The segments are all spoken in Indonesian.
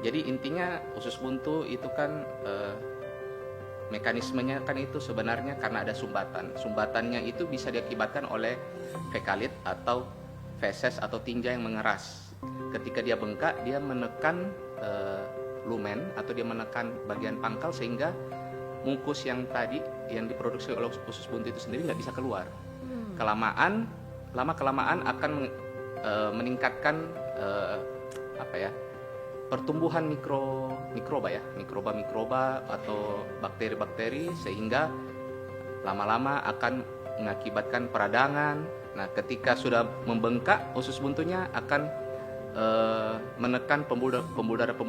Jadi intinya usus buntu itu kan mekanismenya kan itu sebenarnya karena ada sumbatan. Sumbatannya itu bisa diakibatkan oleh fekalit atau feses atau tinja yang mengeras. Ketika dia bengkak, dia menekan lumen atau dia menekan bagian pangkal sehingga mukus yang tadi yang diproduksi oleh usus buntu itu sendiri nggak bisa keluar. Lama-kelamaan akan meningkatkan pertumbuhan mikroba atau bakteri-bakteri sehingga lama-lama akan mengakibatkan peradangan. Nah, ketika sudah membengkak, usus buntunya akan menekan pembuluh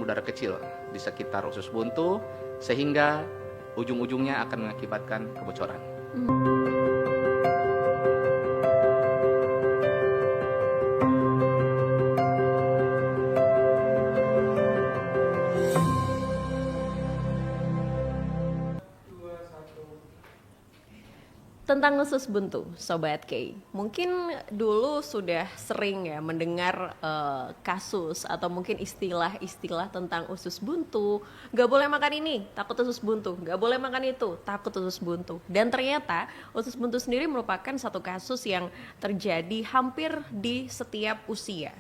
darah kecil di sekitar usus buntu sehingga ujung-ujungnya akan mengakibatkan kebocoran. Tentang usus buntu, Sobat K, mungkin dulu sudah sering ya mendengar kasus atau mungkin istilah-istilah tentang usus buntu. Gak boleh makan ini, takut usus buntu. Gak boleh makan itu, takut usus buntu. Dan ternyata usus buntu sendiri merupakan satu kasus yang terjadi hampir di setiap usia.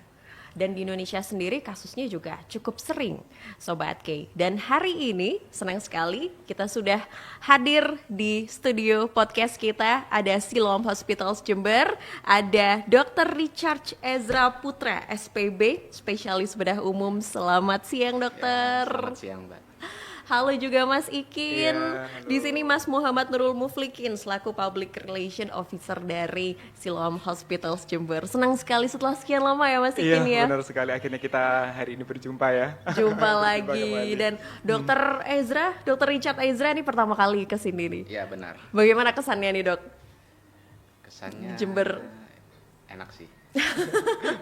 Dan di Indonesia sendiri kasusnya juga cukup sering, Sobat K. Dan hari ini senang sekali kita sudah hadir di studio podcast kita. Ada Siloam Hospitals Jember, ada Dr. Richard Ezra Putra, SPB, spesialis bedah umum. Selamat siang, dokter. Ya, selamat siang, Mbak. Halo juga Mas Ikin. Ya, di sini Mas Muhammad Nurul Muflikin selaku Public Relation Officer dari Siloam Hospitals Jember. Senang sekali setelah sekian lama ya Mas Ikin ya. Iya, benar sekali. Akhirnya kita hari ini berjumpa ya. Jumpa lagi. Dan Dokter Ezra, Dokter Richard Ezra ini pertama kali kesini nih. Iya, benar. Bagaimana kesannya nih, Dok? Kesannya Jember. Enak sih.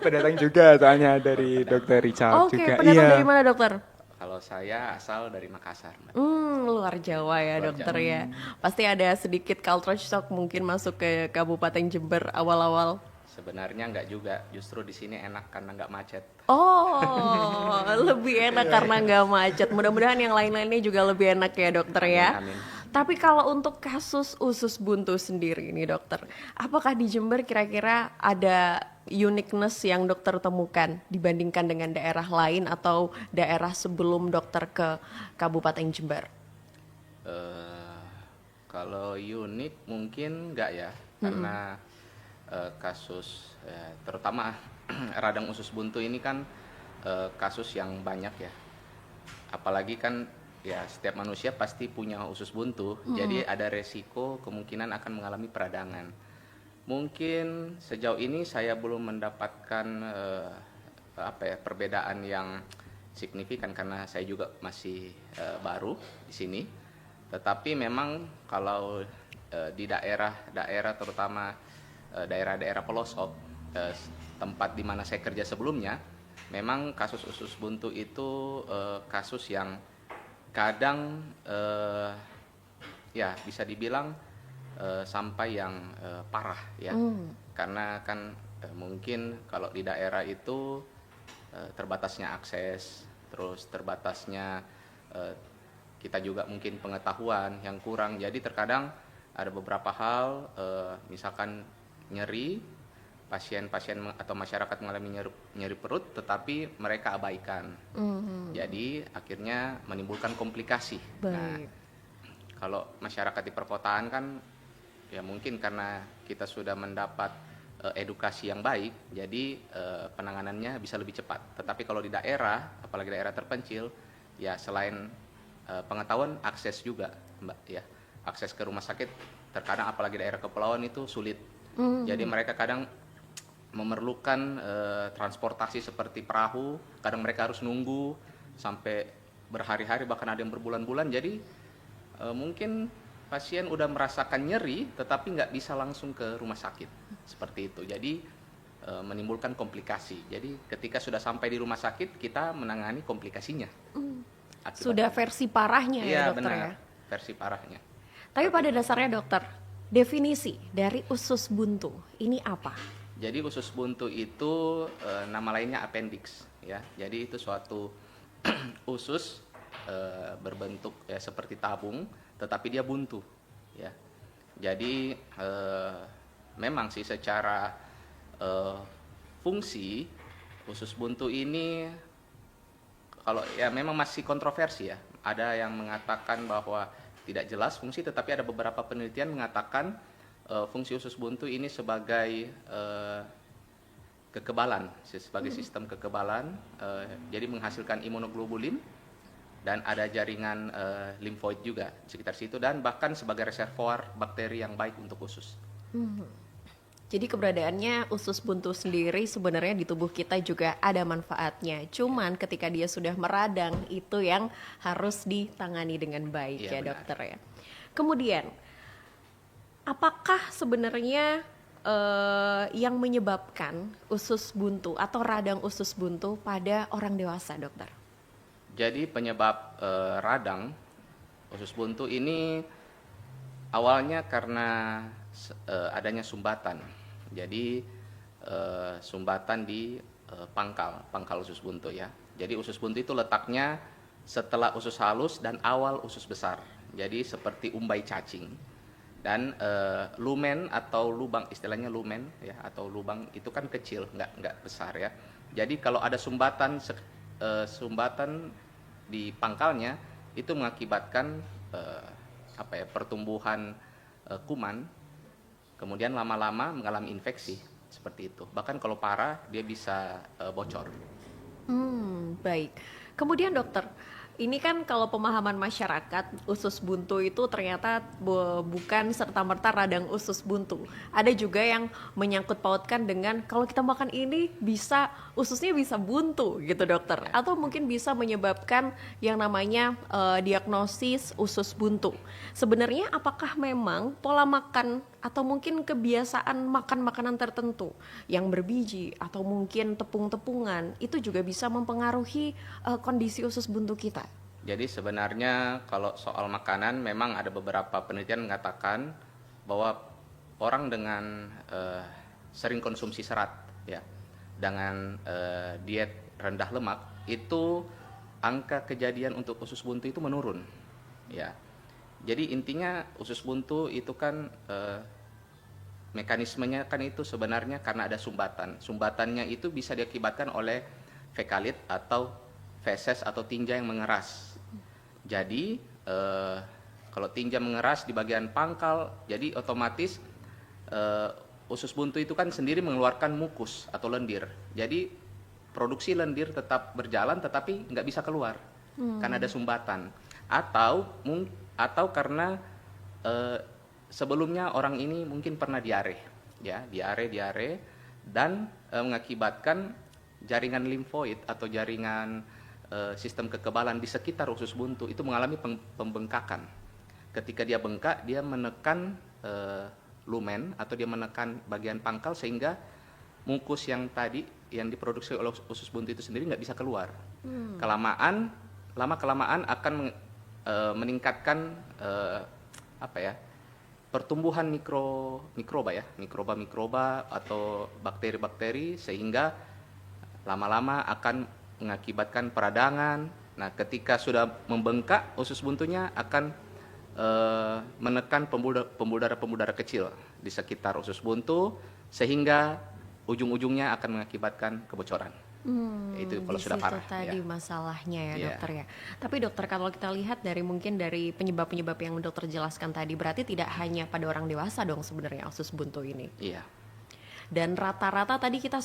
Pendatang juga soalnya dari Dr. Richard Oke, juga. pendatang dari mana, Dokter? Kalau saya asal dari Makassar, Mbak. Luar Jawa ya, Luar dokter Jawa. ya. Pasti ada sedikit culture shock mungkin masuk ke Kabupaten Jember awal-awal. Sebenarnya nggak juga, justru di sini enak karena nggak macet. Oh, lebih enak karena nggak macet. Mudah-mudahan yang lain-lainnya juga lebih enak ya, dokter ya. Amin. Tapi kalau untuk kasus usus buntu sendiri nih, dokter, apakah di Jember kira-kira ada uniqueness yang dokter temukan dibandingkan dengan daerah lain atau daerah sebelum dokter ke Kabupaten Jember? Kalau unik mungkin nggak ya, karena kasus terutama radang usus buntu ini kan kasus yang banyak ya. Apalagi kan ya setiap manusia pasti punya usus buntu, jadi ada resiko kemungkinan akan mengalami peradangan. Mungkin sejauh ini saya belum mendapatkan perbedaan yang signifikan karena saya juga masih baru di sini. Tetapi memang kalau di daerah-daerah terutama daerah-daerah pelosok tempat di mana saya kerja sebelumnya, memang kasus usus buntu itu kasus yang kadang ya bisa dibilang sampai yang parah ya. Karena kan mungkin kalau di daerah itu terbatasnya akses, terus terbatasnya kita juga mungkin pengetahuan yang kurang. Jadi terkadang ada beberapa hal misalkan nyeri, pasien-pasien atau masyarakat mengalami nyeri perut tetapi mereka abaikan. Jadi akhirnya menimbulkan komplikasi. Baik. Nah, kalau masyarakat di perkotaan kan ya mungkin karena kita sudah mendapat edukasi yang baik, jadi penanganannya bisa lebih cepat. Tetapi kalau di daerah, apalagi daerah terpencil, ya selain pengetahuan, akses juga, Mbak ya. Akses ke rumah sakit terkadang apalagi daerah kepulauan itu sulit. Jadi mereka kadang memerlukan transportasi seperti perahu, kadang mereka harus nunggu sampai berhari-hari bahkan ada yang berbulan-bulan. Jadi mungkin pasien udah merasakan nyeri tetapi nggak bisa langsung ke rumah sakit seperti itu. Jadi menimbulkan komplikasi. Jadi ketika sudah sampai di rumah sakit kita menangani komplikasinya. Sudah versi parahnya ya, dokter benar, ya. versi parahnya. Tapi pada dasarnya dokter, definisi dari usus buntu ini apa? Jadi usus buntu itu nama lainnya appendix ya. Jadi itu suatu usus berbentuk ya seperti tabung, tetapi dia buntu, ya. Jadi memang sih secara fungsi usus buntu ini kalau ya memang masih kontroversi ya. Ada yang mengatakan bahwa tidak jelas fungsi, tetapi ada beberapa penelitian mengatakan fungsi usus buntu ini sebagai kekebalan, sebagai sistem kekebalan, jadi menghasilkan imunoglobulin dan ada jaringan limfoid juga di sekitar situ, dan bahkan sebagai reservoir bakteri yang baik untuk usus. Jadi keberadaannya usus buntu sendiri sebenarnya di tubuh kita juga ada manfaatnya. Cuman ketika dia sudah meradang itu yang harus ditangani dengan baik ya Iya, benar. dokter ya. Kemudian apakah sebenarnya yang menyebabkan usus buntu atau radang usus buntu pada orang dewasa, dokter? Jadi penyebab radang usus buntu ini awalnya karena adanya sumbatan. Jadi sumbatan di pangkal usus buntu ya. Jadi usus buntu itu letaknya setelah usus halus dan awal usus besar. Jadi seperti umbai cacing. Dan lumen atau lubang, istilahnya lumen ya, atau lubang itu kan kecil, nggak besar ya. Jadi kalau ada sumbatan di pangkalnya itu mengakibatkan pertumbuhan kuman, kemudian lama-lama mengalami infeksi seperti itu. Bahkan kalau parah dia bisa bocor. Baik. Kemudian dokter, ini kan kalau pemahaman masyarakat usus buntu itu ternyata bukan serta-merta radang usus buntu. Ada juga yang menyangkut pautkan dengan kalau kita makan ini ususnya bisa buntu gitu dokter. Atau mungkin bisa menyebabkan yang namanya diagnosis usus buntu. Sebenarnya apakah memang pola makan atau mungkin kebiasaan makan makanan tertentu yang berbiji atau mungkin tepung-tepungan itu juga bisa mempengaruhi kondisi usus buntu kita? Jadi sebenarnya kalau soal makanan memang ada beberapa penelitian mengatakan bahwa orang dengan sering konsumsi serat ya, dengan diet rendah lemak itu angka kejadian untuk usus buntu itu menurun ya. Jadi intinya usus buntu itu kan mekanismenya kan itu sebenarnya karena ada sumbatan. Sumbatannya itu bisa diakibatkan oleh fekalit atau feses atau tinja yang mengeras. Jadi kalau tinja mengeras di bagian pangkal, jadi otomatis usus buntu itu kan sendiri mengeluarkan mukus atau lendir. Jadi produksi lendir tetap berjalan tetapi nggak bisa keluar karena ada sumbatan. Atau karena sebelumnya orang ini mungkin pernah diare dan mengakibatkan jaringan limfoid atau jaringan sistem kekebalan di sekitar usus buntu itu mengalami pembengkakan. Ketika dia bengkak, dia menekan lumen atau dia menekan bagian pangkal sehingga mukus yang tadi yang diproduksi oleh usus buntu itu sendiri nggak bisa keluar. Lama-kelamaan akan meningkatkan pertumbuhan mikroba atau bakteri-bakteri sehingga lama-lama akan mengakibatkan peradangan. Nah, ketika sudah membengkak usus buntunya akan menekan pembuluh-darah kecil di sekitar usus buntu sehingga ujung-ujungnya akan mengakibatkan kebocoran. Itu kalau sudah parah. Itu tadi masalahnya ya Iya. dokter ya. Tapi dokter kalau kita lihat dari penyebab-penyebab yang dokter jelaskan tadi berarti tidak hanya pada orang dewasa dong sebenarnya usus buntu ini. Iya. Dan rata-rata tadi kita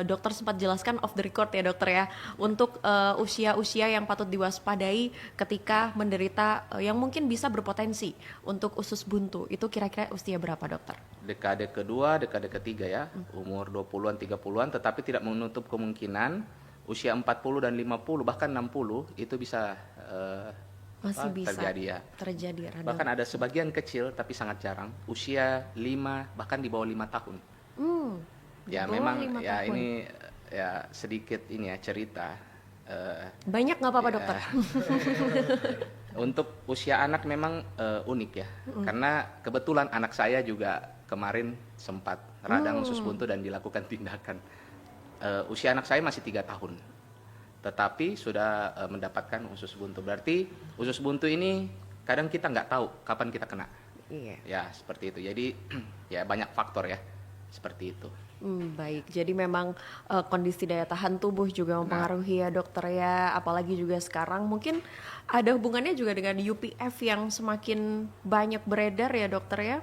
dokter sempat jelaskan off the record ya dokter ya untuk usia-usia yang patut diwaspadai ketika menderita yang mungkin bisa berpotensi untuk usus buntu. Itu kira-kira usia berapa dokter? Dekade kedua, dekade ketiga ya, umur 20-an, 30-an, tetapi tidak menutup kemungkinan usia 40 dan 50 bahkan 60 itu bisa Masih bisa terjadi ya. radang. Bahkan ada sebagian kecil tapi sangat jarang usia 5 bahkan di bawah 5 tahun. Ya Di bawah memang 5 ya tahun. ini ya sedikit ini ya cerita. Banyak nggak apa-apa Ya. dokter? Untuk usia anak memang unik ya, karena kebetulan anak saya juga kemarin sempat radang usus buntu dan dilakukan tindakan. Usia anak saya masih 3 tahun. tetapi sudah mendapatkan usus buntu. Berarti usus buntu ini kadang kita nggak tahu kapan kita kena. Iya. Ya, seperti itu. Jadi ya banyak faktor ya, seperti itu. Baik, jadi memang kondisi daya tahan tubuh juga mempengaruhi ya dokter ya, apalagi juga sekarang mungkin ada hubungannya juga dengan UPF yang semakin banyak beredar ya dokter ya.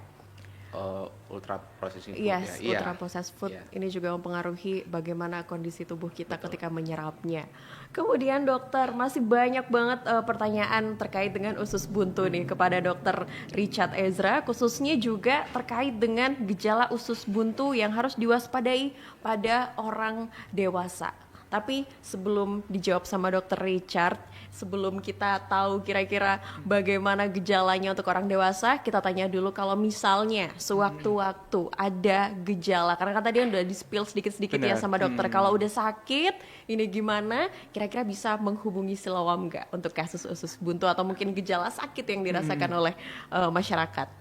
Ultra processing food Yes, ya. ultra processed food Iya. ini juga mempengaruhi bagaimana kondisi tubuh kita ketika menyerapnya. Kemudian dokter, masih banyak banget pertanyaan terkait dengan usus buntu nih kepada dokter Richard Ezra, khususnya juga terkait dengan gejala usus buntu yang harus diwaspadai pada orang dewasa. Tapi sebelum dijawab sama dokter Richard, sebelum kita tahu kira-kira bagaimana gejalanya untuk orang dewasa, kita tanya dulu kalau misalnya sewaktu-waktu ada gejala, karena kan tadi udah di-spill sedikit-sedikit ya Benar. sama dokter, kalau udah sakit, ini gimana, kira-kira bisa menghubungi Silawam nggak untuk kasus usus buntu atau mungkin gejala sakit yang dirasakan oleh masyarakat?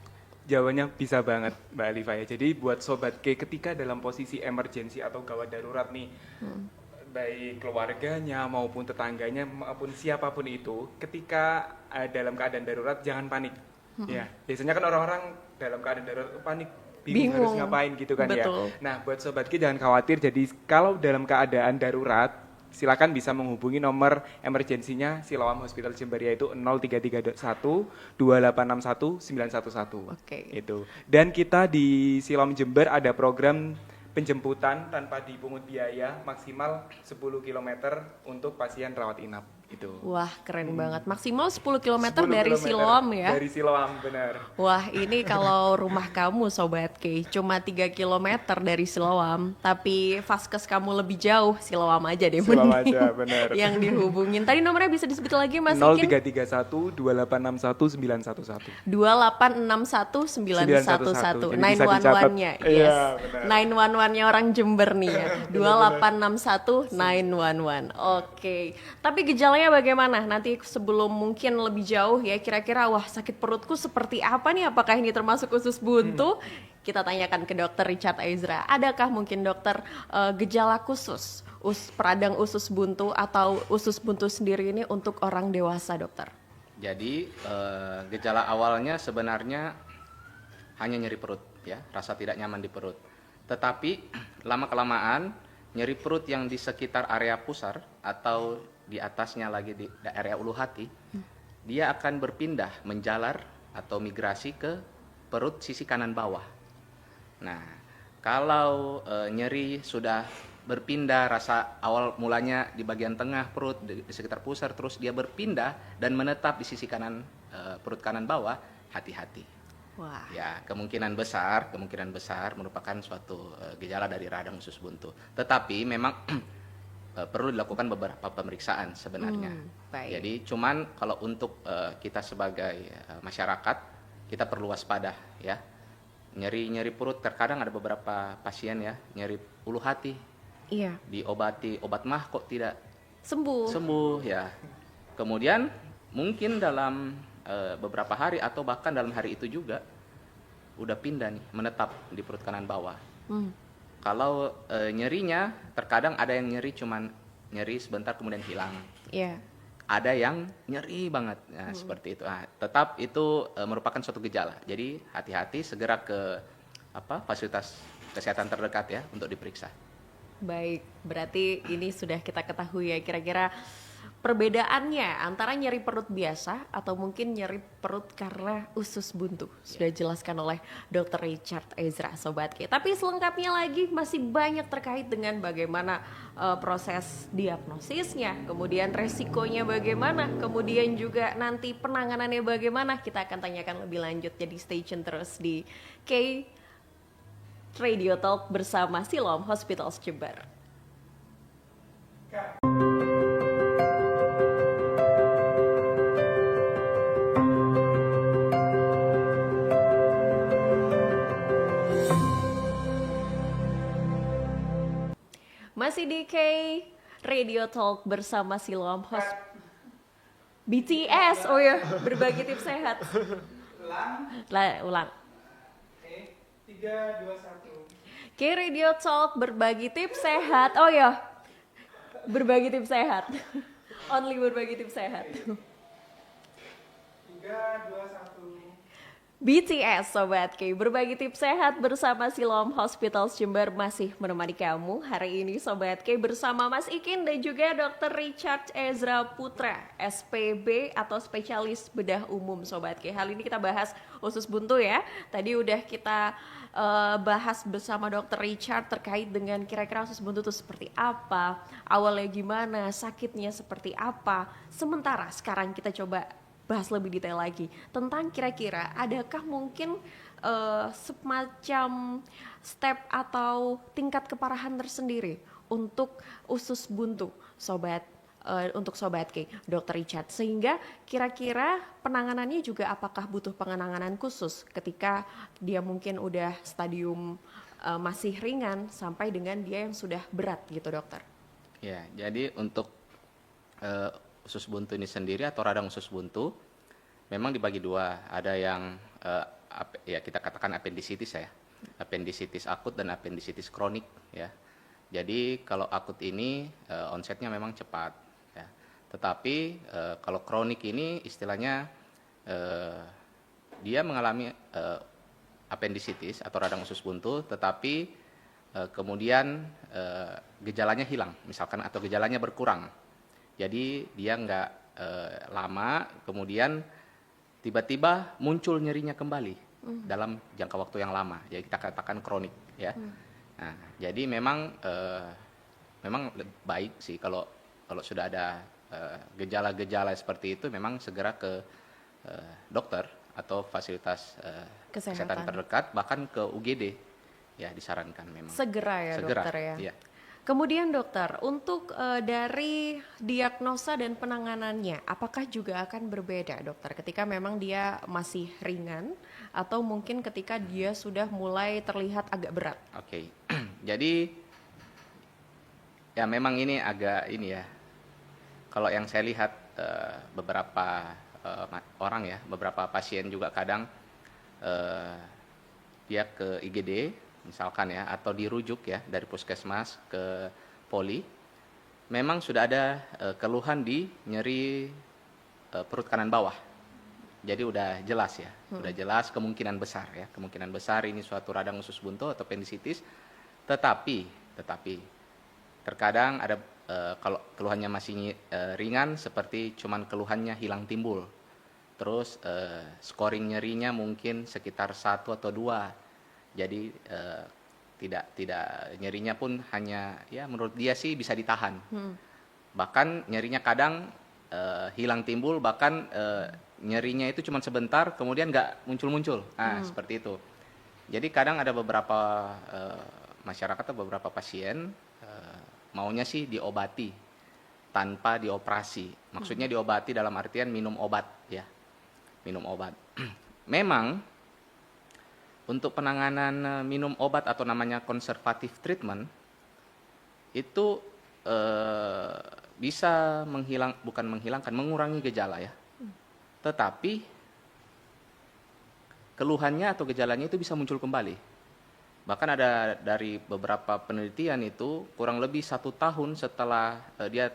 Jawabannya bisa banget Mbak Alifa ya. Jadi buat Sobat K ketika dalam posisi emergensi atau gawat darurat nih, baik keluarganya maupun tetangganya maupun siapapun itu, ketika dalam keadaan darurat jangan panik. Ya, biasanya kan orang-orang dalam keadaan darurat panik, bingung harus ngapain gitu kan. Betul. Ya. Nah, buat Sobat K jangan khawatir. Jadi kalau dalam keadaan darurat, silakan bisa menghubungi nomor emergensinya Silawam Hospital Jember, yaitu 0331 2861 911. Oke. Itu. Dan kita di Silawam Jember ada program penjemputan tanpa dipungut biaya maksimal 10 km untuk pasien rawat inap itu. Wah, keren banget. Maksimal 10 km 10 dari kilometer Silawam ya. Dari Silawam, benar. Wah, ini kalau rumah kamu Sobat K cuma 3 km dari Silawam, tapi vaskes kamu lebih jauh, Silawam aja deh Silawam mending. aja, benar. Yang dihubungin. Tadi nomornya bisa disebut lagi Mas Ikin? 0331 2861 911. 2861 911. Jadi bisa dicatat. 911-nya. Iya, Yes. benar. 911-nya orang Jember nih ya. 2861 911. Oke. Tapi gejalanya bagaimana? Nanti sebelum mungkin lebih jauh ya, kira-kira wah sakit perutku seperti apa nih? Apakah ini termasuk usus buntu? Kita tanyakan ke dokter Richard Ezra. Adakah mungkin dokter gejala khusus peradang usus buntu atau usus buntu sendiri ini untuk orang dewasa, dokter? Jadi gejala awalnya sebenarnya hanya nyeri perut ya, rasa tidak nyaman di perut. Tetapi lama-kelamaan nyeri perut yang di sekitar area pusar atau di atasnya lagi di area ulu hati, dia akan berpindah menjalar atau migrasi ke perut sisi kanan bawah. Nah, kalau nyeri sudah berpindah, rasa awal mulanya di bagian tengah perut, di sekitar pusar, terus dia berpindah dan menetap di sisi kanan perut kanan bawah, hati-hati. Wah. Ya, kemungkinan besar merupakan suatu gejala dari radang usus buntu. Tetapi memang perlu dilakukan beberapa pemeriksaan sebenarnya. Baik. Jadi cuman kalau untuk kita sebagai masyarakat, kita perlu waspada ya. Nyeri perut, terkadang ada beberapa pasien ya, nyeri ulu hati, Iya. diobati obat mah kok tidak Sembuh. ya. Kemudian mungkin dalam beberapa hari atau bahkan dalam hari itu juga udah pindah nih, menetap di perut kanan bawah. Kalau nyerinya terkadang ada yang nyeri cuman nyeri sebentar kemudian hilang. Iya. Ada yang nyeri banget, nah, seperti itu. Nah, tetap itu merupakan suatu gejala. Jadi hati-hati, segera ke fasilitas kesehatan terdekat ya untuk diperiksa. Baik, berarti ini sudah kita ketahui ya kira-kira perbedaannya antara nyeri perut biasa atau mungkin nyeri perut karena usus buntu. Sudah dijelaskan oleh Dr. Richard Ezra, Sobat K. Tapi selengkapnya lagi masih banyak terkait dengan bagaimana proses diagnosisnya, kemudian resikonya bagaimana, kemudian juga nanti penanganannya bagaimana. Kita akan tanyakan lebih lanjut, jadi stay tune terus di K Radio Talk bersama Silawam Hospital Jember. Masih di K Radio Talk bersama Silawam BTS, oh ya, berbagi tips sehat. Ulang. 3, 2, 1. K Radio Talk berbagi tips sehat. Oh ya, Berbagi tips sehat. Only berbagi tips sehat. 3, 2, 1. BTS Sobat K, berbagi tips sehat bersama Siloam Hospital Jember masih menemani kamu. Hari ini Sobat K bersama Mas Ikin dan juga Dr. Richard Ezra Putra, SPB atau spesialis bedah umum Sobat K. Hal ini kita bahas usus buntu ya. Tadi udah kita bahas bersama Dr. Richard terkait dengan kira-kira usus buntu itu seperti apa, awalnya gimana, sakitnya seperti apa. Sementara sekarang kita coba bahas lebih detail lagi tentang kira-kira adakah mungkin semacam step atau tingkat keparahan tersendiri untuk usus buntu untuk Sobat K, Dr. Richard, sehingga kira-kira penanganannya juga apakah butuh penanganan khusus ketika dia mungkin udah stadium masih ringan sampai dengan dia yang sudah berat gitu dokter. Ya, jadi untuk usus buntu ini sendiri atau radang usus buntu memang dibagi dua. Ada yang ya kita katakan apendisitis ya, apendisitis akut dan apendisitis kronik ya. Jadi kalau akut ini onsetnya memang cepat ya. Tetapi kalau kronik ini istilahnya dia mengalami apendisitis atau radang usus buntu, tetapi kemudian gejalanya hilang misalkan atau gejalanya berkurang. Jadi dia nggak lama, kemudian tiba-tiba muncul nyerinya kembali dalam jangka waktu yang lama. Jadi kita katakan kronik, ya. Nah, jadi memang baik sih kalau sudah ada gejala-gejala seperti itu, memang segera ke dokter atau fasilitas kesehatan terdekat, bahkan ke UGD, ya disarankan memang. Segera ya dokter ya. Ya. Kemudian dokter, untuk dari diagnosa dan penanganannya, apakah juga akan berbeda dokter ketika memang dia masih ringan atau mungkin ketika dia sudah mulai terlihat agak berat? Oke, jadi ya memang ini agak ini ya, kalau yang saya lihat beberapa orang ya, beberapa pasien juga kadang dia ke IGD, misalkan ya, atau dirujuk ya dari puskesmas ke poli, memang sudah ada keluhan di nyeri perut kanan bawah. Jadi udah jelas ya, udah jelas kemungkinan besar ya, kemungkinan besar ini suatu radang usus buntu atau apendisitis. Tetapi terkadang ada kalau keluhannya masih ringan, seperti cuman keluhannya hilang timbul, terus scoring nyerinya mungkin sekitar 1 atau 2. Jadi tidak nyerinya pun hanya ya menurut dia sih bisa ditahan. Bahkan nyerinya kadang hilang timbul, bahkan nyerinya itu cuma sebentar kemudian nggak muncul-muncul. Nah, seperti itu. Jadi kadang ada beberapa masyarakat atau beberapa pasien maunya sih diobati tanpa dioperasi. Maksudnya diobati dalam artian minum obat ya. Minum obat. Memang untuk penanganan minum obat atau namanya conservative treatment itu bisa mengurangi gejala ya. Tetapi keluhannya atau gejalanya itu bisa muncul kembali. Bahkan ada dari beberapa penelitian itu kurang lebih 1 tahun setelah dia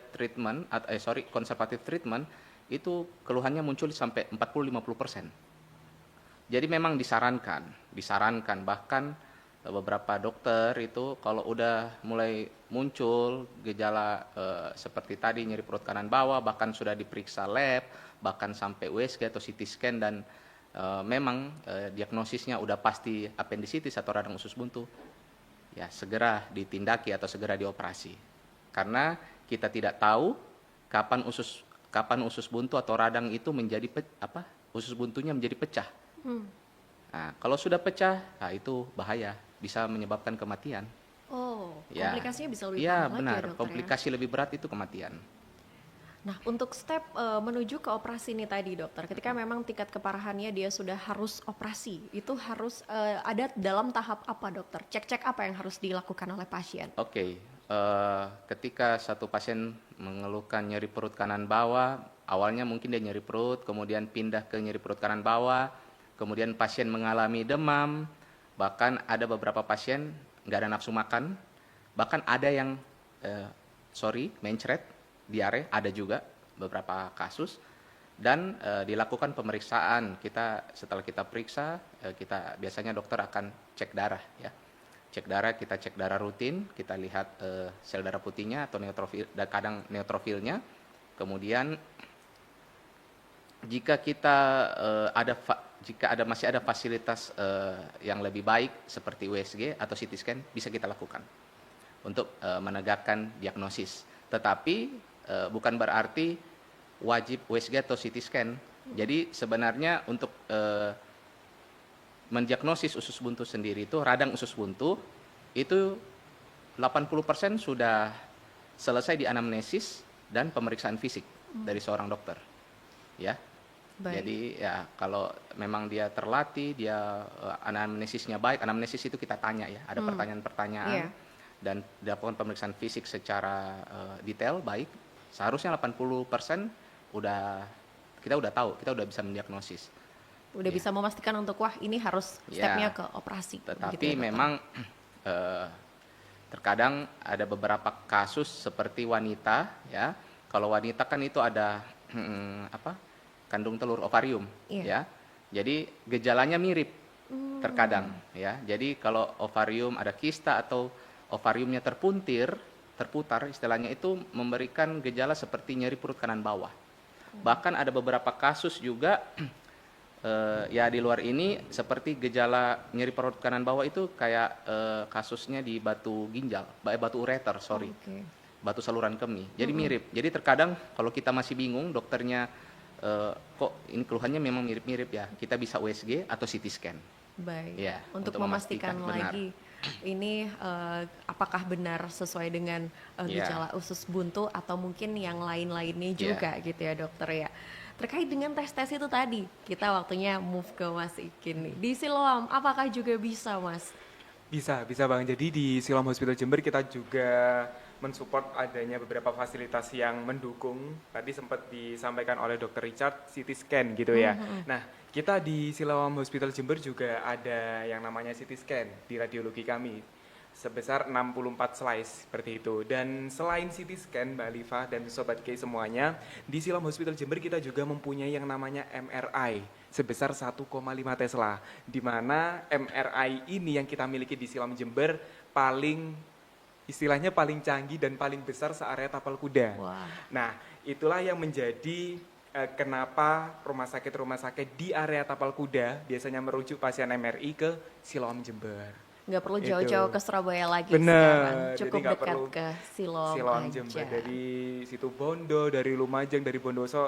conservative treatment itu keluhannya muncul sampai 40-50%. Jadi memang disarankan bahkan beberapa dokter itu kalau udah mulai muncul gejala seperti tadi nyeri perut kanan bawah, bahkan sudah diperiksa lab, bahkan sampai USG atau CT scan dan memang diagnosisnya udah pasti apendisitis atau radang usus buntu, ya segera ditindaki atau segera dioperasi. Karena kita tidak tahu kapan usus buntu atau radang itu usus buntunya menjadi pecah. Nah, kalau sudah pecah, nah itu bahaya, bisa menyebabkan kematian. Oh, Ya. komplikasinya bisa lebih Iya, parah benar. lagi ya dokter Komplikasi lebih berat itu kematian. Nah, untuk step menuju ke operasi ini tadi dokter, ketika memang tingkat keparahannya dia sudah harus operasi, itu harus ada dalam tahap apa dokter? Cek-cek apa yang harus dilakukan oleh pasien? Oke, ketika satu pasien mengeluhkan nyeri perut kanan bawah, awalnya mungkin dia nyeri perut, kemudian pindah ke nyeri perut kanan bawah, kemudian pasien mengalami demam, bahkan ada beberapa pasien nggak ada nafsu makan, bahkan ada yang mencret, diare ada juga beberapa kasus, dan dilakukan pemeriksaan. Setelah kita periksa, kita biasanya dokter akan cek darah ya. Kita cek darah rutin, kita lihat sel darah putihnya atau neutrofil, dan kadang neutrofilnya. Kemudian jika masih ada fasilitas yang lebih baik seperti USG atau CT scan, bisa kita lakukan untuk menegakkan diagnosis. Tetapi bukan berarti wajib USG atau CT scan. Jadi sebenarnya untuk mendiagnosis usus buntu sendiri itu, radang usus buntu itu 80% sudah selesai di anamnesis dan pemeriksaan fisik dari seorang dokter. Ya. Baik. Jadi ya kalau memang dia terlatih, dia anamnesisnya baik, anamnesis itu kita tanya ya, ada pertanyaan-pertanyaan. Iya. Dan dilakukan pemeriksaan fisik secara detail baik, seharusnya 80% kita udah tahu, kita udah bisa mendiagnosis. Udah bisa memastikan untuk wah ini harus stepnya ke operasi. Tetapi gitu ya, dokter? memang terkadang ada beberapa kasus seperti wanita ya. Kalau wanita kan itu ada kandung telur ovarium ya. Jadi gejalanya mirip terkadang ya. Jadi kalau ovarium ada kista atau ovariumnya terputar istilahnya, itu memberikan gejala seperti nyeri perut kanan bawah. Bahkan ada beberapa kasus juga ya di luar ini seperti gejala nyeri perut kanan bawah itu kayak kasusnya di batu ginjal, batu ureter, batu saluran kemih. Jadi mirip. Jadi terkadang kalau kita masih bingung dokternya kok ini keluhannya memang mirip-mirip ya, kita bisa USG atau CT scan. Baik. Ya, untuk memastikan benar. lagi ini apakah benar sesuai dengan gejala usus buntu atau mungkin yang lain-lainnya juga gitu ya dokter ya. Terkait dengan tes-tes itu tadi, kita waktunya move ke Mas Ikin nih. Di Siloam, apakah juga bisa Mas? Bisa Bang. Jadi di Siloam Hospital Jember kita juga mensupport adanya beberapa fasilitas yang mendukung. Tadi sempat disampaikan oleh Dr. Richard, CT scan gitu ya. Nah, kita di Siloam Hospital Jember juga ada yang namanya CT scan di radiologi kami. Sebesar 64 slice seperti itu. Dan selain CT scan Mbak Alifa dan Sobat K semuanya, di Siloam Hospital Jember kita juga mempunyai yang namanya MRI sebesar 1,5 Tesla, di mana MRI ini yang kita miliki di Siloam Jember istilahnya paling canggih dan paling besar se-area Tapal Kuda. Wah. Nah, itulah yang menjadi kenapa rumah sakit di area Tapal Kuda biasanya merujuk pasien MRI ke Siloam Jember. Nggak perlu jauh-jauh ke Surabaya lagi Bener, sekarang, cukup jadi nggak dekat perlu ke Siloam aja. Jember, dari situ Bondo, dari Lumajang, dari Bondoso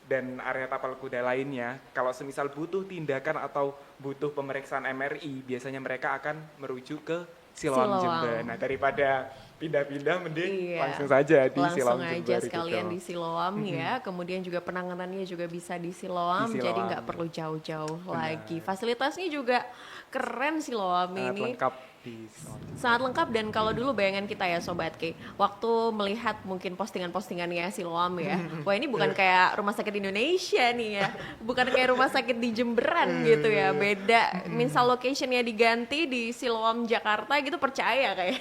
dan area Tapal Kuda lainnya. Kalau semisal butuh tindakan atau butuh pemeriksaan MRI, biasanya mereka akan merujuk ke Siloam Jember. Nah, daripada pindah-pindah mending langsung saja di Siloam Jember. Langsung aja sekalian di Siloam ya. Kemudian juga penanganannya juga bisa di Siloam, jadi nggak perlu jauh-jauh lagi. Fasilitasnya juga keren Siloam ini. Lengkap di Siloam. Sangat lengkap, dan kalau dulu bayangan kita ya Sobat K, waktu melihat mungkin postingan-postingannya Siloam ya, wah ini bukan kayak rumah sakit Indonesia nih ya, bukan kayak rumah sakit di Jemberan gitu ya, beda. Misal locationnya diganti di Siloam Jakarta gitu, percaya kayak.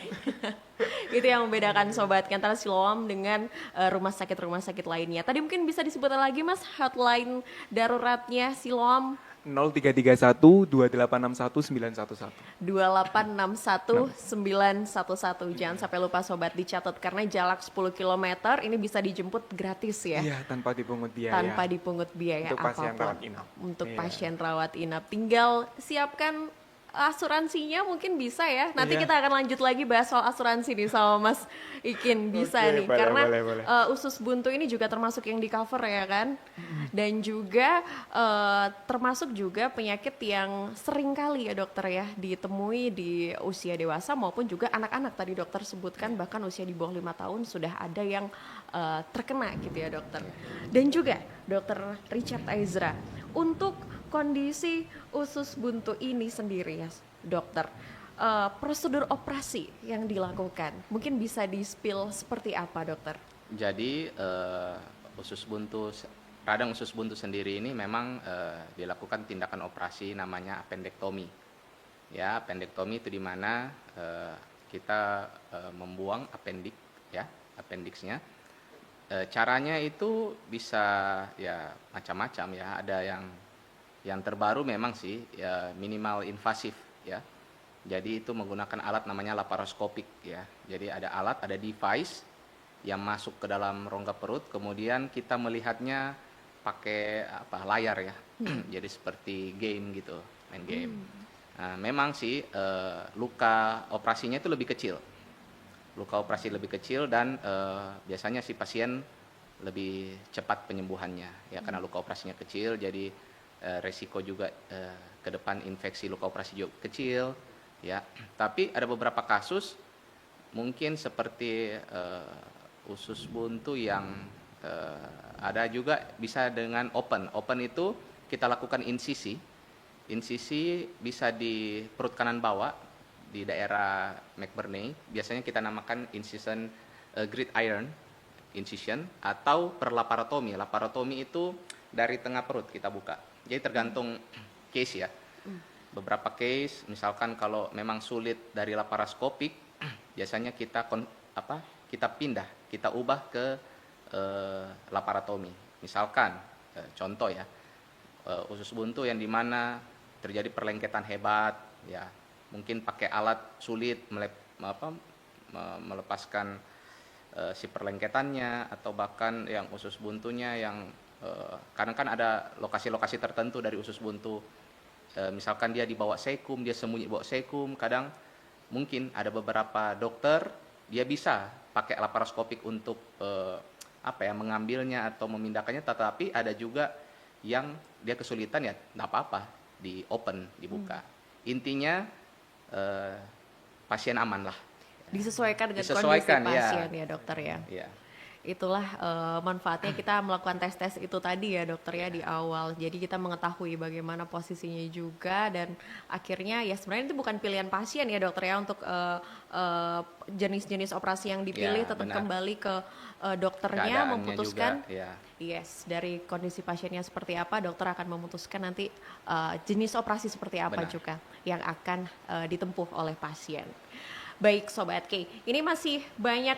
Itu yang membedakan Sobat K antara Siloam dengan rumah sakit lainnya. Tadi mungkin bisa disebutkan lagi Mas hotline daruratnya Siloam. 0331 2861 911. 2861 911. Jangan sampai lupa Sobat dicatat, karena jarak 10 km ini bisa dijemput gratis ya. Iya, tanpa dipungut biaya. Tanpa dipungut biaya untuk pasien apapun. rawat inap. Untuk Iya. pasien rawat inap. Tinggal siapkan asuransinya, mungkin bisa ya. Nanti kita akan lanjut lagi bahas soal asuransi nih sama Mas Ikin, bisa Oke, nih. boleh, Karena boleh. usus buntu ini juga termasuk yang di cover ya kan. Dan juga termasuk juga penyakit yang sering kali ya dokter ya ditemui di usia dewasa maupun juga anak-anak. Tadi dokter sebutkan bahkan usia di bawah 5 tahun sudah ada yang terkena gitu ya dokter. Dan juga dokter Richard Aizra, untuk kondisi usus buntu ini sendiri ya dokter, prosedur operasi yang dilakukan mungkin bisa di-spill seperti apa dokter? Jadi radang usus buntu sendiri ini memang dilakukan tindakan operasi namanya appendektomi. Ya, appendektomi itu di mana kita membuang appendik ya, appendixnya. Caranya itu bisa ya macam-macam ya. Ada yang terbaru memang sih ya minimal invasif ya. Jadi itu menggunakan alat namanya laparoskopik ya. Jadi ada alat, ada device yang masuk ke dalam rongga perut, kemudian kita melihatnya pakai layar ya. Jadi seperti game gitu, main game. Nah, memang sih luka operasinya itu lebih kecil. Luka operasi lebih kecil dan biasanya si pasien lebih cepat penyembuhannya ya karena luka operasinya kecil, jadi resiko juga ke depan infeksi luka operasi juga kecil ya. Tapi ada beberapa kasus mungkin seperti usus buntu yang ada juga bisa dengan open. Open itu kita lakukan insisi. Insisi bisa di perut kanan bawah di daerah McBurney. Biasanya kita namakan incision gridiron incision atau perlaparotomi. Laparotomi itu dari tengah perut kita buka. Jadi tergantung case ya. Beberapa case misalkan kalau memang sulit dari laparoskopik, biasanya kita pindah, kita ubah ke laparotomi. Misalkan contoh ya, usus buntu yang dimana terjadi perlengketan hebat ya, mungkin pakai alat sulit melepaskan si perlengketannya, atau bahkan yang usus buntunya yang karena kan ada lokasi-lokasi tertentu dari usus buntu, misalkan dia dibawa sekum, dia sembunyi bawa sekum, kadang mungkin ada beberapa dokter dia bisa pakai laparoskopik untuk mengambilnya atau memindahkannya, tetapi ada juga yang dia kesulitan ya nggak apa-apa di open, dibuka. Intinya pasien aman lah. Disesuaikan dengan Disesuaikan, kondisi pasien ya dokter ya. Ya. Itulah manfaatnya kita melakukan tes-tes itu tadi ya dokter ya di awal. Jadi kita mengetahui bagaimana posisinya juga, dan akhirnya ya sebenarnya itu bukan pilihan pasien ya dokter ya untuk jenis-jenis operasi yang dipilih, Ya, tetap benar. kembali ke dokternya Keadaannya memutuskan. juga, ya. Yes, dari kondisi pasiennya seperti apa, dokter akan memutuskan nanti jenis operasi seperti apa Benar. juga yang akan ditempuh oleh pasien. Baik Sobat K, ini masih banyak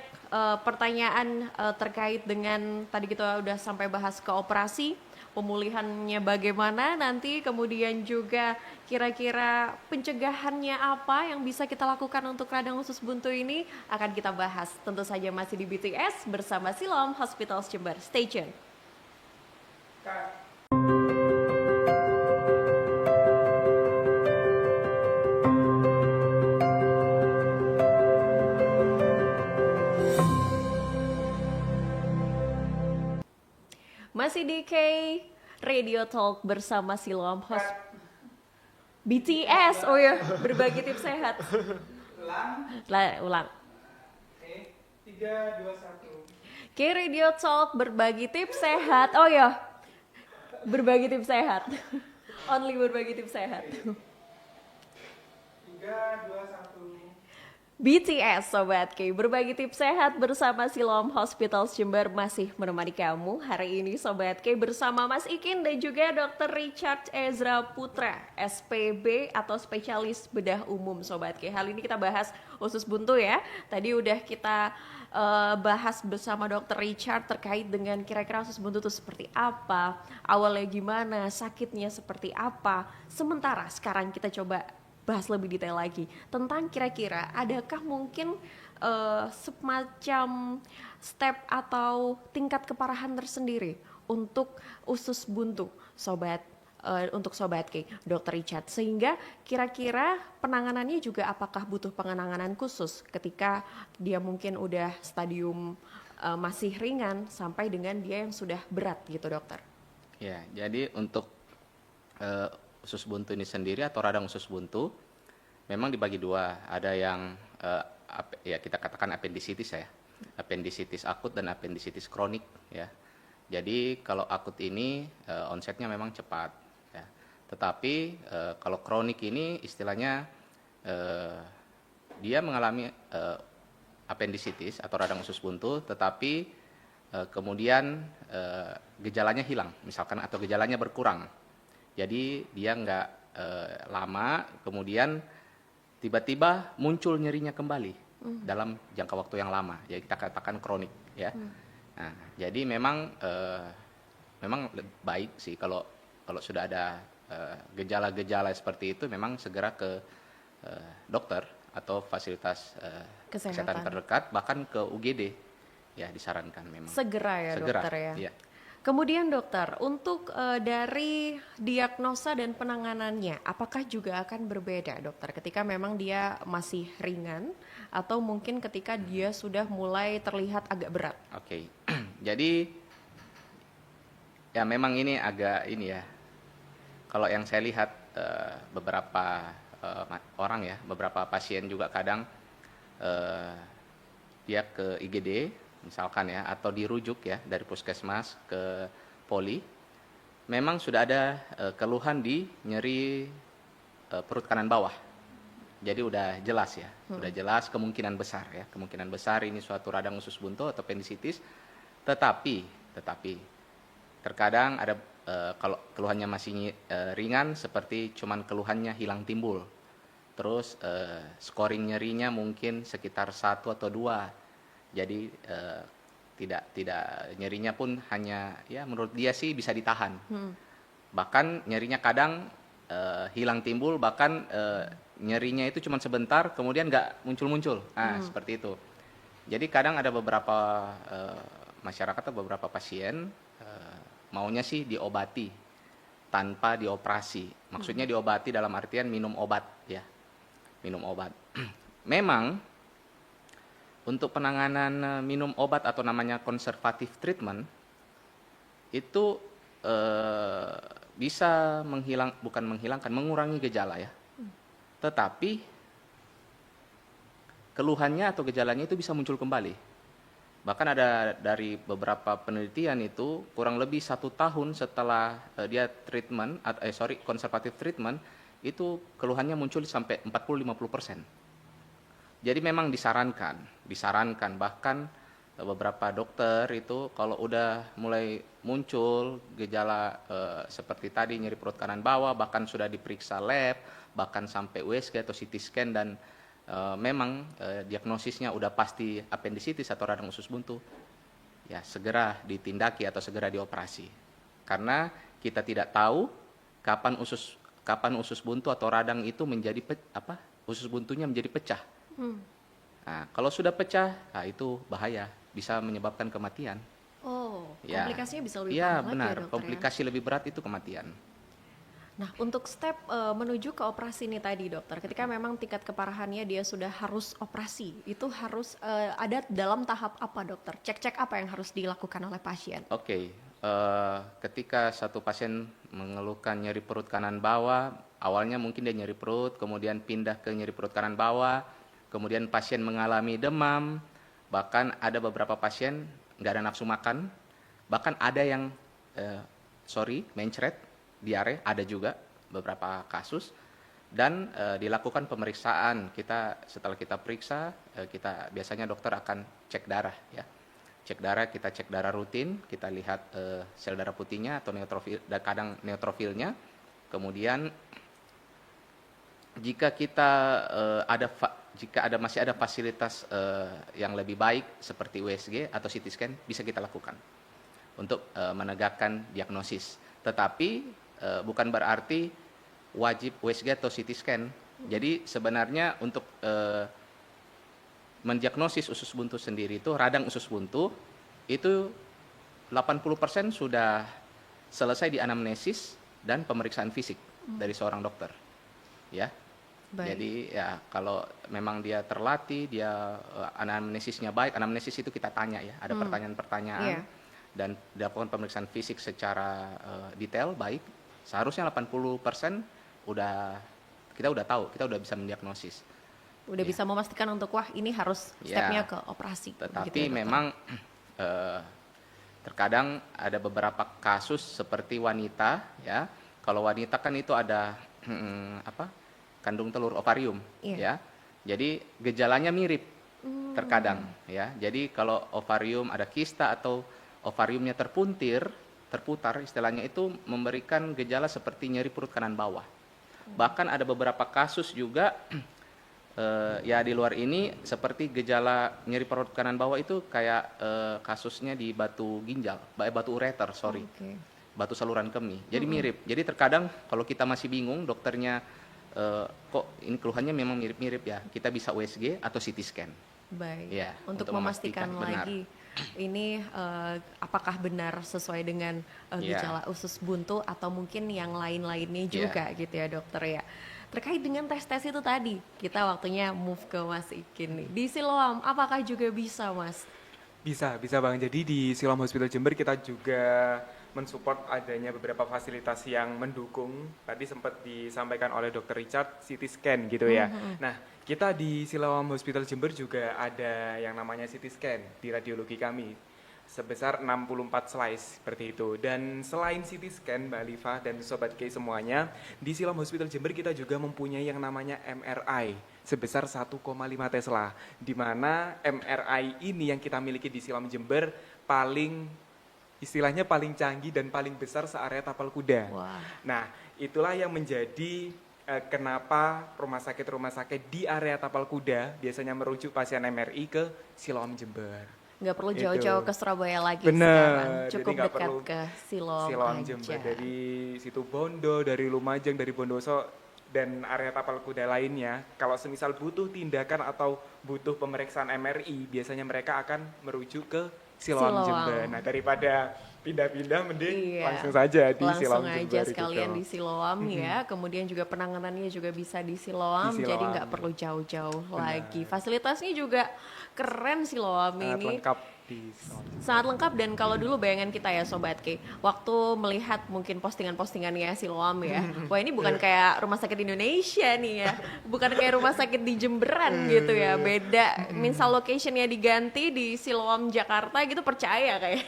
pertanyaan terkait dengan tadi kita udah sampai bahas ke operasi, pemulihannya bagaimana nanti, kemudian juga kira-kira pencegahannya apa yang bisa kita lakukan untuk radang usus buntu ini akan kita bahas. Tentu saja masih di BTS bersama Siloam Hospitals Jember. Stay tune. Masih di K Radio Talk bersama Siloam BTS, oh ya, berbagi tips sehat. Ulang. 3, 2, 1. K Radio Talk berbagi tips sehat. Oh ya, berbagi tips sehat. Only berbagi tips sehat. 3, 2, 1. BTS Sobat K, berbagi tips sehat bersama Siloam Hospitals Jember masih menemani kamu hari ini Sobat K bersama Mas Ikin dan juga Dr. Richard Ezra Putra, SPB atau spesialis bedah umum Sobat K. Hal ini kita bahas usus buntu ya. Tadi udah kita bahas bersama Dr. Richard terkait dengan kira-kira usus buntu itu seperti apa, awalnya gimana, sakitnya seperti apa. Sementara sekarang kita coba bahas lebih detail lagi tentang kira-kira adakah mungkin semacam step atau tingkat keparahan tersendiri untuk usus buntu untuk Sobat K, Dr. Richard, sehingga kira-kira penanganannya juga apakah butuh penanganan khusus ketika dia mungkin udah stadium masih ringan sampai dengan dia yang sudah berat gitu dokter. Ya, jadi untuk usus buntu ini sendiri atau radang usus buntu memang dibagi dua. Ada yang ya kita katakan appendicitis ya, appendicitis akut dan appendicitis kronik ya. Jadi kalau akut ini onsetnya memang cepat ya. Tetapi kalau kronik ini istilahnya dia mengalami appendicitis atau radang usus buntu, tetapi kemudian gejalanya hilang misalkan atau gejalanya berkurang. Jadi dia nggak lama, kemudian tiba-tiba muncul nyerinya kembali. dalam jangka waktu yang lama. Jadi kita katakan kronik ya. Nah, jadi memang baik sih kalau sudah ada gejala-gejala seperti itu memang segera ke dokter atau fasilitas kesehatan Kesehatan. terdekat, bahkan ke UGD ya disarankan memang. Segera ya Segera, dokter ya. iya. Kemudian dokter, untuk dari diagnosa dan penanganannya, apakah juga akan berbeda dokter ketika memang dia masih ringan atau mungkin ketika dia sudah mulai terlihat agak berat? Oke. Jadi ya memang ini agak ini ya. Kalau yang saya lihat beberapa orang ya, beberapa pasien juga kadang dia ke IGD misalkan ya, atau dirujuk ya dari puskesmas ke poli, memang sudah ada keluhan di nyeri perut kanan bawah. Jadi udah jelas ya, udah jelas kemungkinan besar ya, kemungkinan besar ini suatu radang usus buntu atau appendicitis. Tetapi terkadang ada kalau keluhannya masih ringan, seperti cuman keluhannya hilang timbul. Terus scoring nyerinya mungkin sekitar 1 atau 2. Jadi tidak nyerinya pun hanya ya menurut dia sih bisa ditahan. Bahkan nyerinya kadang hilang timbul, bahkan nyerinya itu cuma sebentar kemudian nggak muncul-muncul. Nah, seperti itu. Jadi kadang ada beberapa masyarakat atau beberapa pasien maunya sih diobati tanpa dioperasi. Maksudnya diobati dalam artian minum obat ya. Minum obat. Memang untuk penanganan minum obat atau namanya conservative treatment itu bisa mengurangi gejala ya. Tetapi keluhannya atau gejalanya itu bisa muncul kembali. Bahkan ada dari beberapa penelitian itu kurang lebih 1 tahun setelah dia conservative treatment itu keluhannya muncul sampai 40-50%. Jadi memang disarankan bahkan beberapa dokter itu kalau udah mulai muncul gejala seperti tadi nyeri perut kanan bawah, bahkan sudah diperiksa lab, bahkan sampai USG atau CT scan dan memang diagnosisnya udah pasti appendicitis atau radang usus buntu, ya segera ditindaki atau segera dioperasi. Karena kita tidak tahu kapan usus buntu atau radang itu usus buntunya menjadi pecah. Nah, kalau sudah pecah, nah itu bahaya, bisa menyebabkan kematian. Oh, Ya. komplikasinya bisa lebih Iya, parah lagi benar. ya dokter ya? Komplikasi lebih berat itu kematian. Nah, untuk step menuju ke operasi ini tadi dokter, ketika memang tingkat keparahannya dia sudah harus operasi, itu harus ada dalam tahap apa dokter? Cek-cek apa yang harus dilakukan oleh pasien? Oke, ketika satu pasien mengeluhkan nyeri perut kanan bawah, awalnya mungkin dia nyeri perut, kemudian pindah ke nyeri perut kanan bawah, kemudian pasien mengalami demam, bahkan ada beberapa pasien nggak ada nafsu makan, bahkan ada yang mencret, diare, ada juga beberapa kasus, dan dilakukan pemeriksaan. Setelah kita periksa, biasanya dokter akan cek darah ya. Cek darah, kita cek darah rutin, kita lihat sel darah putihnya atau neutrofil, dan kadang neutrofilnya. Kemudian jika masih ada fasilitas yang lebih baik seperti USG atau CT scan, bisa kita lakukan untuk menegakkan diagnosis. Tetapi bukan berarti wajib USG atau CT scan. Jadi sebenarnya untuk mendiagnosis usus buntu sendiri itu, radang usus buntu itu 80% sudah selesai di anamnesis dan pemeriksaan fisik dari seorang dokter. Ya. Baik. Jadi ya kalau memang dia terlatih, dia anamnesisnya baik, anamnesis itu kita tanya ya, ada pertanyaan-pertanyaan Iya. dan dilakukan pemeriksaan fisik secara detail baik, seharusnya 80% kita udah tahu, kita udah bisa mendiagnosis. Udah bisa memastikan untuk wah ini harus stepnya ke operasi. Tetapi begitu ya, dokter? memang terkadang ada beberapa kasus seperti wanita ya. Kalau wanita kan itu ada kandung telur ovarium Iya. ya. Jadi gejalanya mirip terkadang ya. Jadi kalau ovarium ada kista atau ovariumnya terputar istilahnya, itu memberikan gejala seperti nyeri perut kanan bawah. Bahkan ada beberapa kasus juga Ya di luar ini seperti gejala nyeri perut kanan bawah itu kayak kasusnya di batu ginjal, batu ureter, sorry, Oke. batu saluran kemih. Jadi mirip. Jadi terkadang kalau kita masih bingung, dokternya kok ini keluhannya memang mirip-mirip ya, kita bisa USG atau CT scan. Baik, Ya, untuk untuk memastikan memastikan benar. lagi ini apakah benar sesuai dengan Ya, gejala usus buntu atau mungkin yang lain-lainnya ya. juga gitu ya dokter ya. Terkait dengan tes-tes itu tadi, kita waktunya move ke Mas Ikin nih. Di Siloam, apakah juga bisa Mas? Bisa Bang. Jadi di Siloam Hospital Jember kita juga mensupport adanya beberapa fasilitas yang mendukung. Tadi sempat disampaikan oleh Dr. Richard CT scan gitu ya. Nah, kita di Siloam Hospital Jember juga ada yang namanya CT scan di radiologi kami sebesar 64 slice seperti itu. Dan selain CT scan Mbak Alifa dan Sobat K semuanya, di Siloam Hospital Jember kita juga mempunyai yang namanya MRI sebesar 1,5 Tesla, di mana MRI ini yang kita miliki di Siloam Jember istilahnya paling canggih dan paling besar searea tapal kuda. Wah, Nah, itulah yang menjadi kenapa rumah sakit di area tapal kuda biasanya merujuk pasien MRI ke Siloam Jember. nggak perlu Itu. jauh-jauh ke Surabaya lagi Bener, sekarang. jadi Cukup nggak dekat perlu ke Siloam Siloam aja. Jember, dari situ Bondo, dari Lumajang, dari Bondoso dan area tapal kuda lainnya. Kalau semisal butuh tindakan atau butuh pemeriksaan MRI, biasanya mereka akan merujuk ke Siloam Siloam. Jember. Nah, daripada pindah-pindah mending Iya. langsung saja di Langsung Siloam aja Jember sekalian gitu. di Siloam ya, kemudian juga penanganannya juga bisa di Siloam, Di jadi Siloam. nggak perlu jauh-jauh Benar. lagi. Fasilitasnya juga keren Siloam Sangat ini. lengkap di Siloam Jember. Sangat lengkap dan kalau dulu bayangan kita ya Sobat K, waktu melihat mungkin postingan-postingannya Siloam ya, wah ini bukan kayak rumah sakit Indonesia nih ya, bukan kayak rumah sakit di Jemberan gitu ya, beda, misal locationnya diganti di Siloam Jakarta gitu percaya kayak.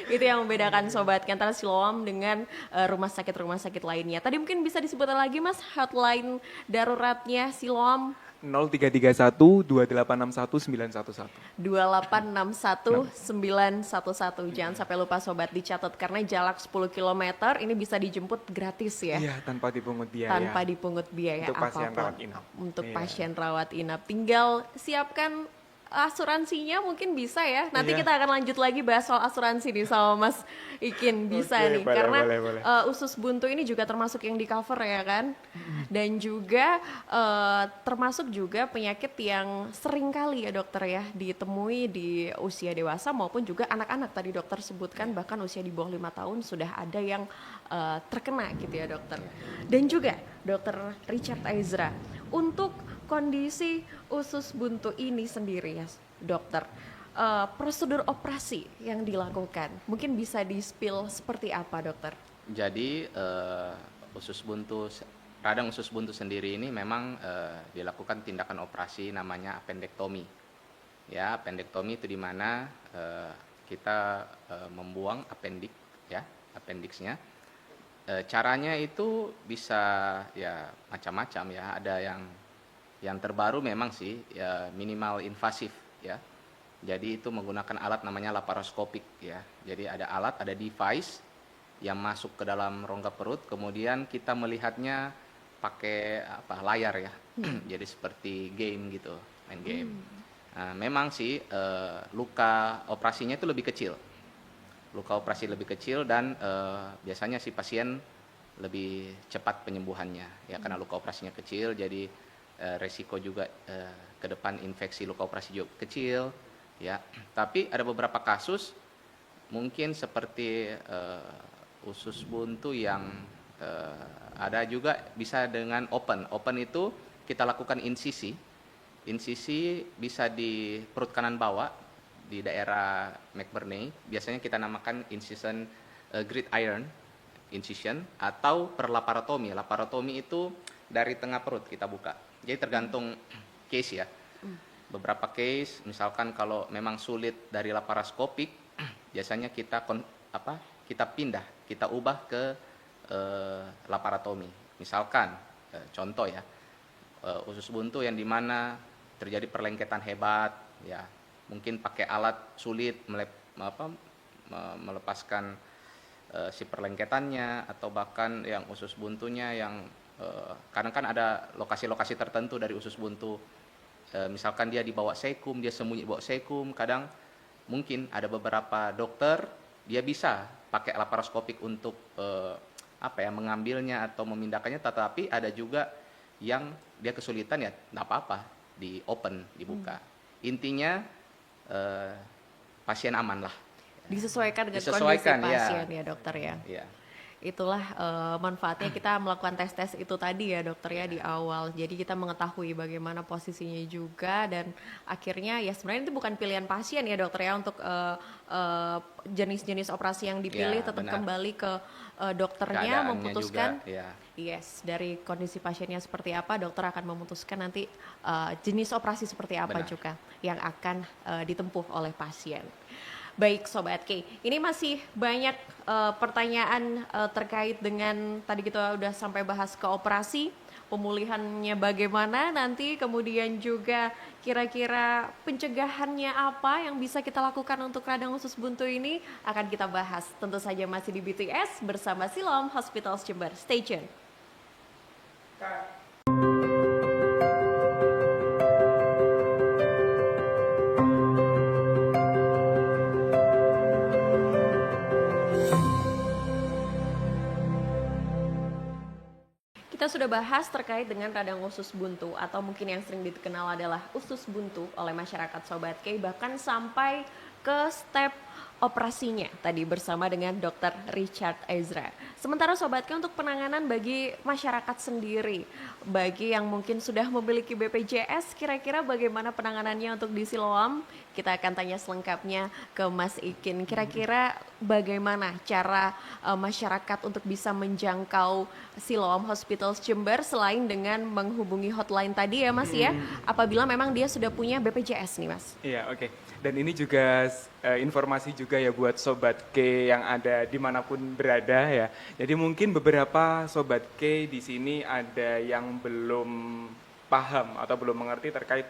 Itu yang membedakan Sobat K antara Siloam dengan rumah sakit lainnya. Tadi mungkin bisa disebutkan lagi Mas hotline daruratnya Siloam 0331 2861 911. 2861 911. Jangan sampai lupa sobat dicatat karena jarak 10 km ini bisa dijemput gratis ya. Iya, tanpa dipungut biaya. Tanpa dipungut biaya Untuk pasien apapun. rawat inap. Untuk Iya. pasien rawat inap. Tinggal siapkan asuransinya mungkin bisa ya. Nanti Iya. kita akan lanjut lagi bahas soal asuransi nih sama Mas Ikin. Bisa Oke, nih boleh, karena boleh. usus buntu ini juga termasuk yang di cover ya kan. Dan juga termasuk juga penyakit yang sering kali ya dokter ya ditemui di usia dewasa maupun juga anak-anak tadi dokter sebutkan bahkan usia di bawah 5 tahun sudah ada yang terkena gitu ya dokter. Dan juga dokter Richard Ezra untuk kondisi usus buntu ini sendiri ya dokter, prosedur operasi yang dilakukan mungkin bisa di-spill seperti apa dokter? Jadi radang usus buntu sendiri ini memang dilakukan tindakan operasi namanya appendektomi. Ya, appendektomi itu di mana kita membuang appendik ya, appendiksnya. Caranya itu bisa ya macam-macam ya. Ada yang terbaru memang sih ya minimal invasif ya. Jadi itu menggunakan alat namanya laparoskopik ya. Jadi ada alat, ada device yang masuk ke dalam rongga perut, kemudian kita melihatnya pakai layar ya. Jadi seperti game gitu, main game. Nah, memang sih luka operasinya itu lebih kecil. Luka operasi lebih kecil dan biasanya si pasien lebih cepat penyembuhannya ya karena luka operasinya kecil, jadi resiko juga ke depan infeksi luka operasi juga kecil ya. Tapi ada beberapa kasus mungkin seperti usus buntu yang ada juga bisa dengan open. Open itu kita lakukan insisi. Insisi bisa di perut kanan bawah di daerah McBurney. Biasanya kita namakan incision gridiron incision atau perlaparotomi. Laparotomi itu dari tengah perut kita buka. Jadi tergantung case ya. Beberapa case misalkan kalau memang sulit dari laparoskopik biasanya kita pindah, kita ubah ke laparotomi. Misalkan contoh ya, usus buntu yang dimana terjadi perlengketan hebat, ya mungkin pakai alat sulit melepaskan si perlengketannya, atau bahkan yang usus buntunya yang Kadang kan ada lokasi-lokasi tertentu dari usus buntu. Misalkan dia dibawa sekum, dia sembunyi bawa sekum. Kadang mungkin ada beberapa dokter dia bisa pakai laparoskopik untuk mengambilnya atau memindahkannya. Tetapi ada juga yang dia kesulitan, ya nggak apa-apa, di open, dibuka. Intinya pasien aman lah. Disesuaikan dengan Disesuaikan, kondisi ya. pasien ya dokter ya. Ya. Itulah manfaatnya kita melakukan tes-tes itu tadi ya dokter ya di awal. Jadi kita mengetahui bagaimana posisinya juga, dan akhirnya ya sebenarnya itu bukan pilihan pasien ya dokter ya untuk jenis-jenis operasi yang dipilih, Ya, tetap benar. kembali ke dokternya Keadaannya memutuskan. juga, ya. Yes, dari kondisi pasiennya seperti apa, dokter akan memutuskan nanti jenis operasi seperti apa Benar. juga yang akan ditempuh oleh pasien. Baik Sobat K, ini masih banyak pertanyaan terkait dengan tadi kita udah sampai bahas ke operasi, pemulihannya bagaimana nanti, kemudian juga kira-kira pencegahannya apa yang bisa kita lakukan untuk radang usus buntu ini akan kita bahas. Tentu saja masih di BTS bersama Siloam Hospitals Jember. Stay tune. Kita sudah bahas terkait dengan radang usus buntu, atau mungkin yang sering dikenal adalah usus buntu oleh masyarakat Sobat K, bahkan sampai ke step operasinya tadi bersama dengan Dr. Richard Ezra. Sementara Sobat K, untuk penanganan bagi masyarakat sendiri, bagi yang mungkin sudah memiliki BPJS, kira-kira bagaimana penanganannya untuk di Siloam? Kita akan tanya selengkapnya ke Mas Ikin. Kira-kira bagaimana cara masyarakat untuk bisa menjangkau Siloam Hospitals Jember selain dengan menghubungi hotline tadi ya Mas ya, apabila memang dia sudah punya BPJS nih Mas. Iya, oke. Dan ini juga informasi juga ya buat Sobat K yang ada dimanapun berada ya. Jadi mungkin beberapa Sobat K di sini ada yang belum paham atau belum mengerti terkait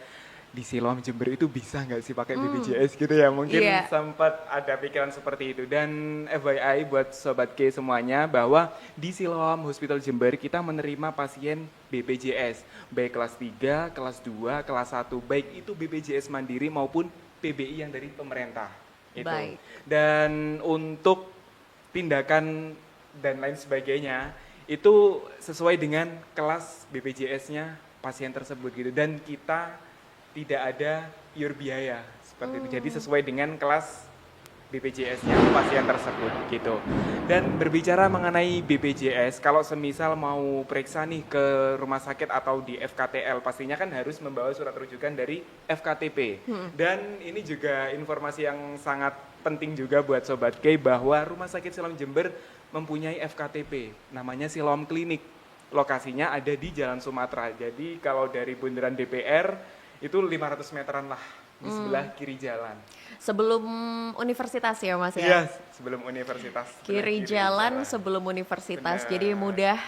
di Siloam Jember itu bisa nggak sih pakai BPJS gitu ya. Mungkin Iya. sempat ada pikiran seperti itu. Dan FYI buat Sobat K semuanya bahwa di Siloam Hospital Jember kita menerima pasien BPJS. Baik kelas 3, kelas 2, kelas 1. Baik itu BPJS Mandiri maupun PBI yang dari pemerintah. Itu. Baik. Dan untuk tindakan dan lain sebagainya itu sesuai dengan kelas BPJS-nya pasien tersebut gitu. Dan kita tidak ada iur biaya seperti itu. Jadi sesuai dengan kelas BPJS-nya pasien tersebut gitu. Dan berbicara mengenai BPJS, kalau semisal mau periksa nih ke rumah sakit atau di FKTL, pastinya kan harus membawa surat rujukan dari FKTP. Dan ini juga informasi yang sangat penting juga buat Sobat K bahwa Rumah Sakit Siloam Jember mempunyai FKTP, namanya Siloam Klinik. Lokasinya ada di Jalan Sumatera. Jadi kalau dari Bundaran DPR itu 500 meteran lah di sebelah kiri jalan. Sebelum universitas ya Mas ya? Iya, sebelum universitas. Kiri jalan sebelum universitas. Benar. Jadi mudah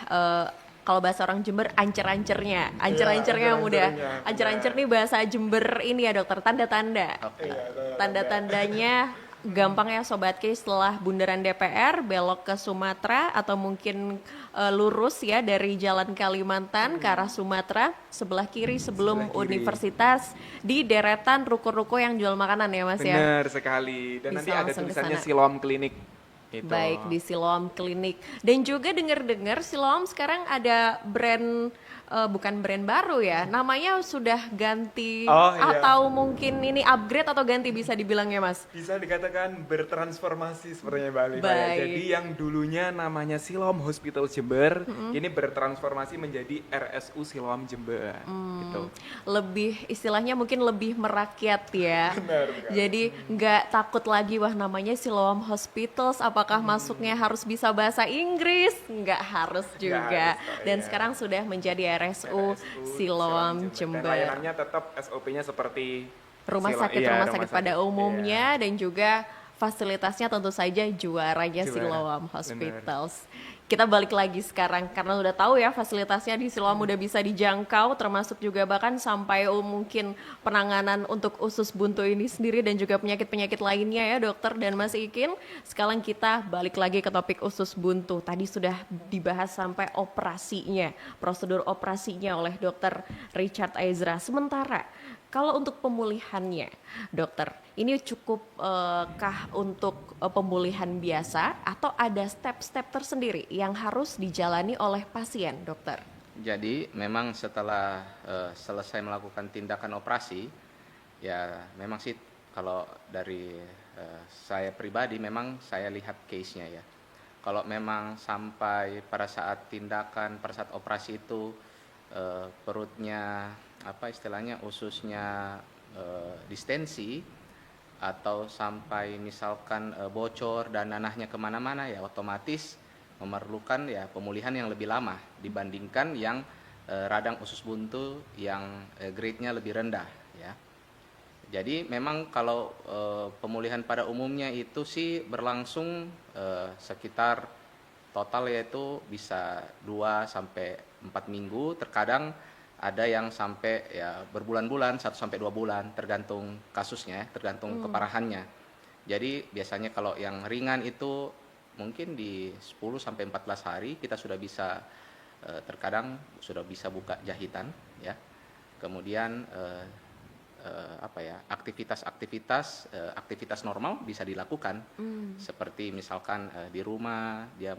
kalau bahasa orang Jember ancer-ancernya. Ancer-ancernya mudah. ancer-ancernya, Ancer-ancer nih bahasa Jember ini ya dokter, tanda-tanda. Oke. Tanda-tandanya gampang ya Sobat K, setelah Bundaran DPR belok ke Sumatera atau mungkin lurus ya dari Jalan Kalimantan ke arah Sumatera, sebelah kiri sebelum Sebelah kiri. universitas, di deretan ruko-ruko yang jual makanan ya Mas ya. Benar sekali. Dan Bisa nanti ada langsung ke tulisannya sana. Siloam Klinik. Gitu. Baik, di Siloam Klinik. Dan juga dengar-dengar Siloam sekarang ada brand, bukan brand baru ya, namanya sudah ganti Oh, iya. atau mungkin ini upgrade atau ganti bisa dibilang ya Mas? Bisa dikatakan bertransformasi sepertinya Mbak Alifa ya. Baik. Jadi yang dulunya namanya Siloam Hospital Jember, ini bertransformasi menjadi RSU Siloam Jember. Gitu. Lebih istilahnya mungkin lebih merakyat ya. Benar sekali. Jadi nggak takut lagi wah namanya Siloam Hospitals, apakah masuknya harus bisa bahasa Inggris? Nggak harus juga. harus kok, Dan iya. sekarang sudah menjadi RSU Siloam Dan Jember. layanannya tetap SOP-nya seperti Rumah sakit iya, rumah sakit pada iya. umumnya, dan juga fasilitasnya tentu saja juaranya Juara, Siloam bener. Hospitals. Kita balik lagi sekarang karena udah tahu ya fasilitasnya di Siloam udah bisa dijangkau, termasuk juga bahkan sampai mungkin penanganan untuk usus buntu ini sendiri dan juga penyakit-penyakit lainnya ya dokter dan Mas Ikin. Sekarang kita balik lagi ke topik usus buntu. Tadi sudah dibahas sampai operasinya, prosedur operasinya oleh dokter Richard Ezra. Sementara kalau untuk pemulihannya, dokter, ini cukup kah untuk pemulihan biasa atau ada step-step tersendiri yang harus dijalani oleh pasien, dokter? Jadi memang setelah selesai melakukan tindakan operasi, ya memang sih kalau dari saya pribadi memang saya lihat case-nya ya. Kalau memang sampai pada saat tindakan, pada saat operasi itu perutnya apa istilahnya ususnya distensi atau sampai misalkan bocor dan nanahnya kemana-mana ya otomatis memerlukan ya pemulihan yang lebih lama dibandingkan yang radang usus buntu yang grade-nya lebih rendah ya. Jadi memang kalau pemulihan pada umumnya itu sih berlangsung sekitar total yaitu bisa 2 sampai 4 minggu, terkadang ada yang sampai ya berbulan-bulan 1 sampai 2 bulan tergantung kasusnya, tergantung keparahannya. Jadi biasanya kalau yang ringan itu mungkin di 10 sampai 14 hari kita sudah bisa terkadang sudah bisa buka jahitan ya. Kemudian aktivitas normal bisa dilakukan seperti misalkan di rumah dia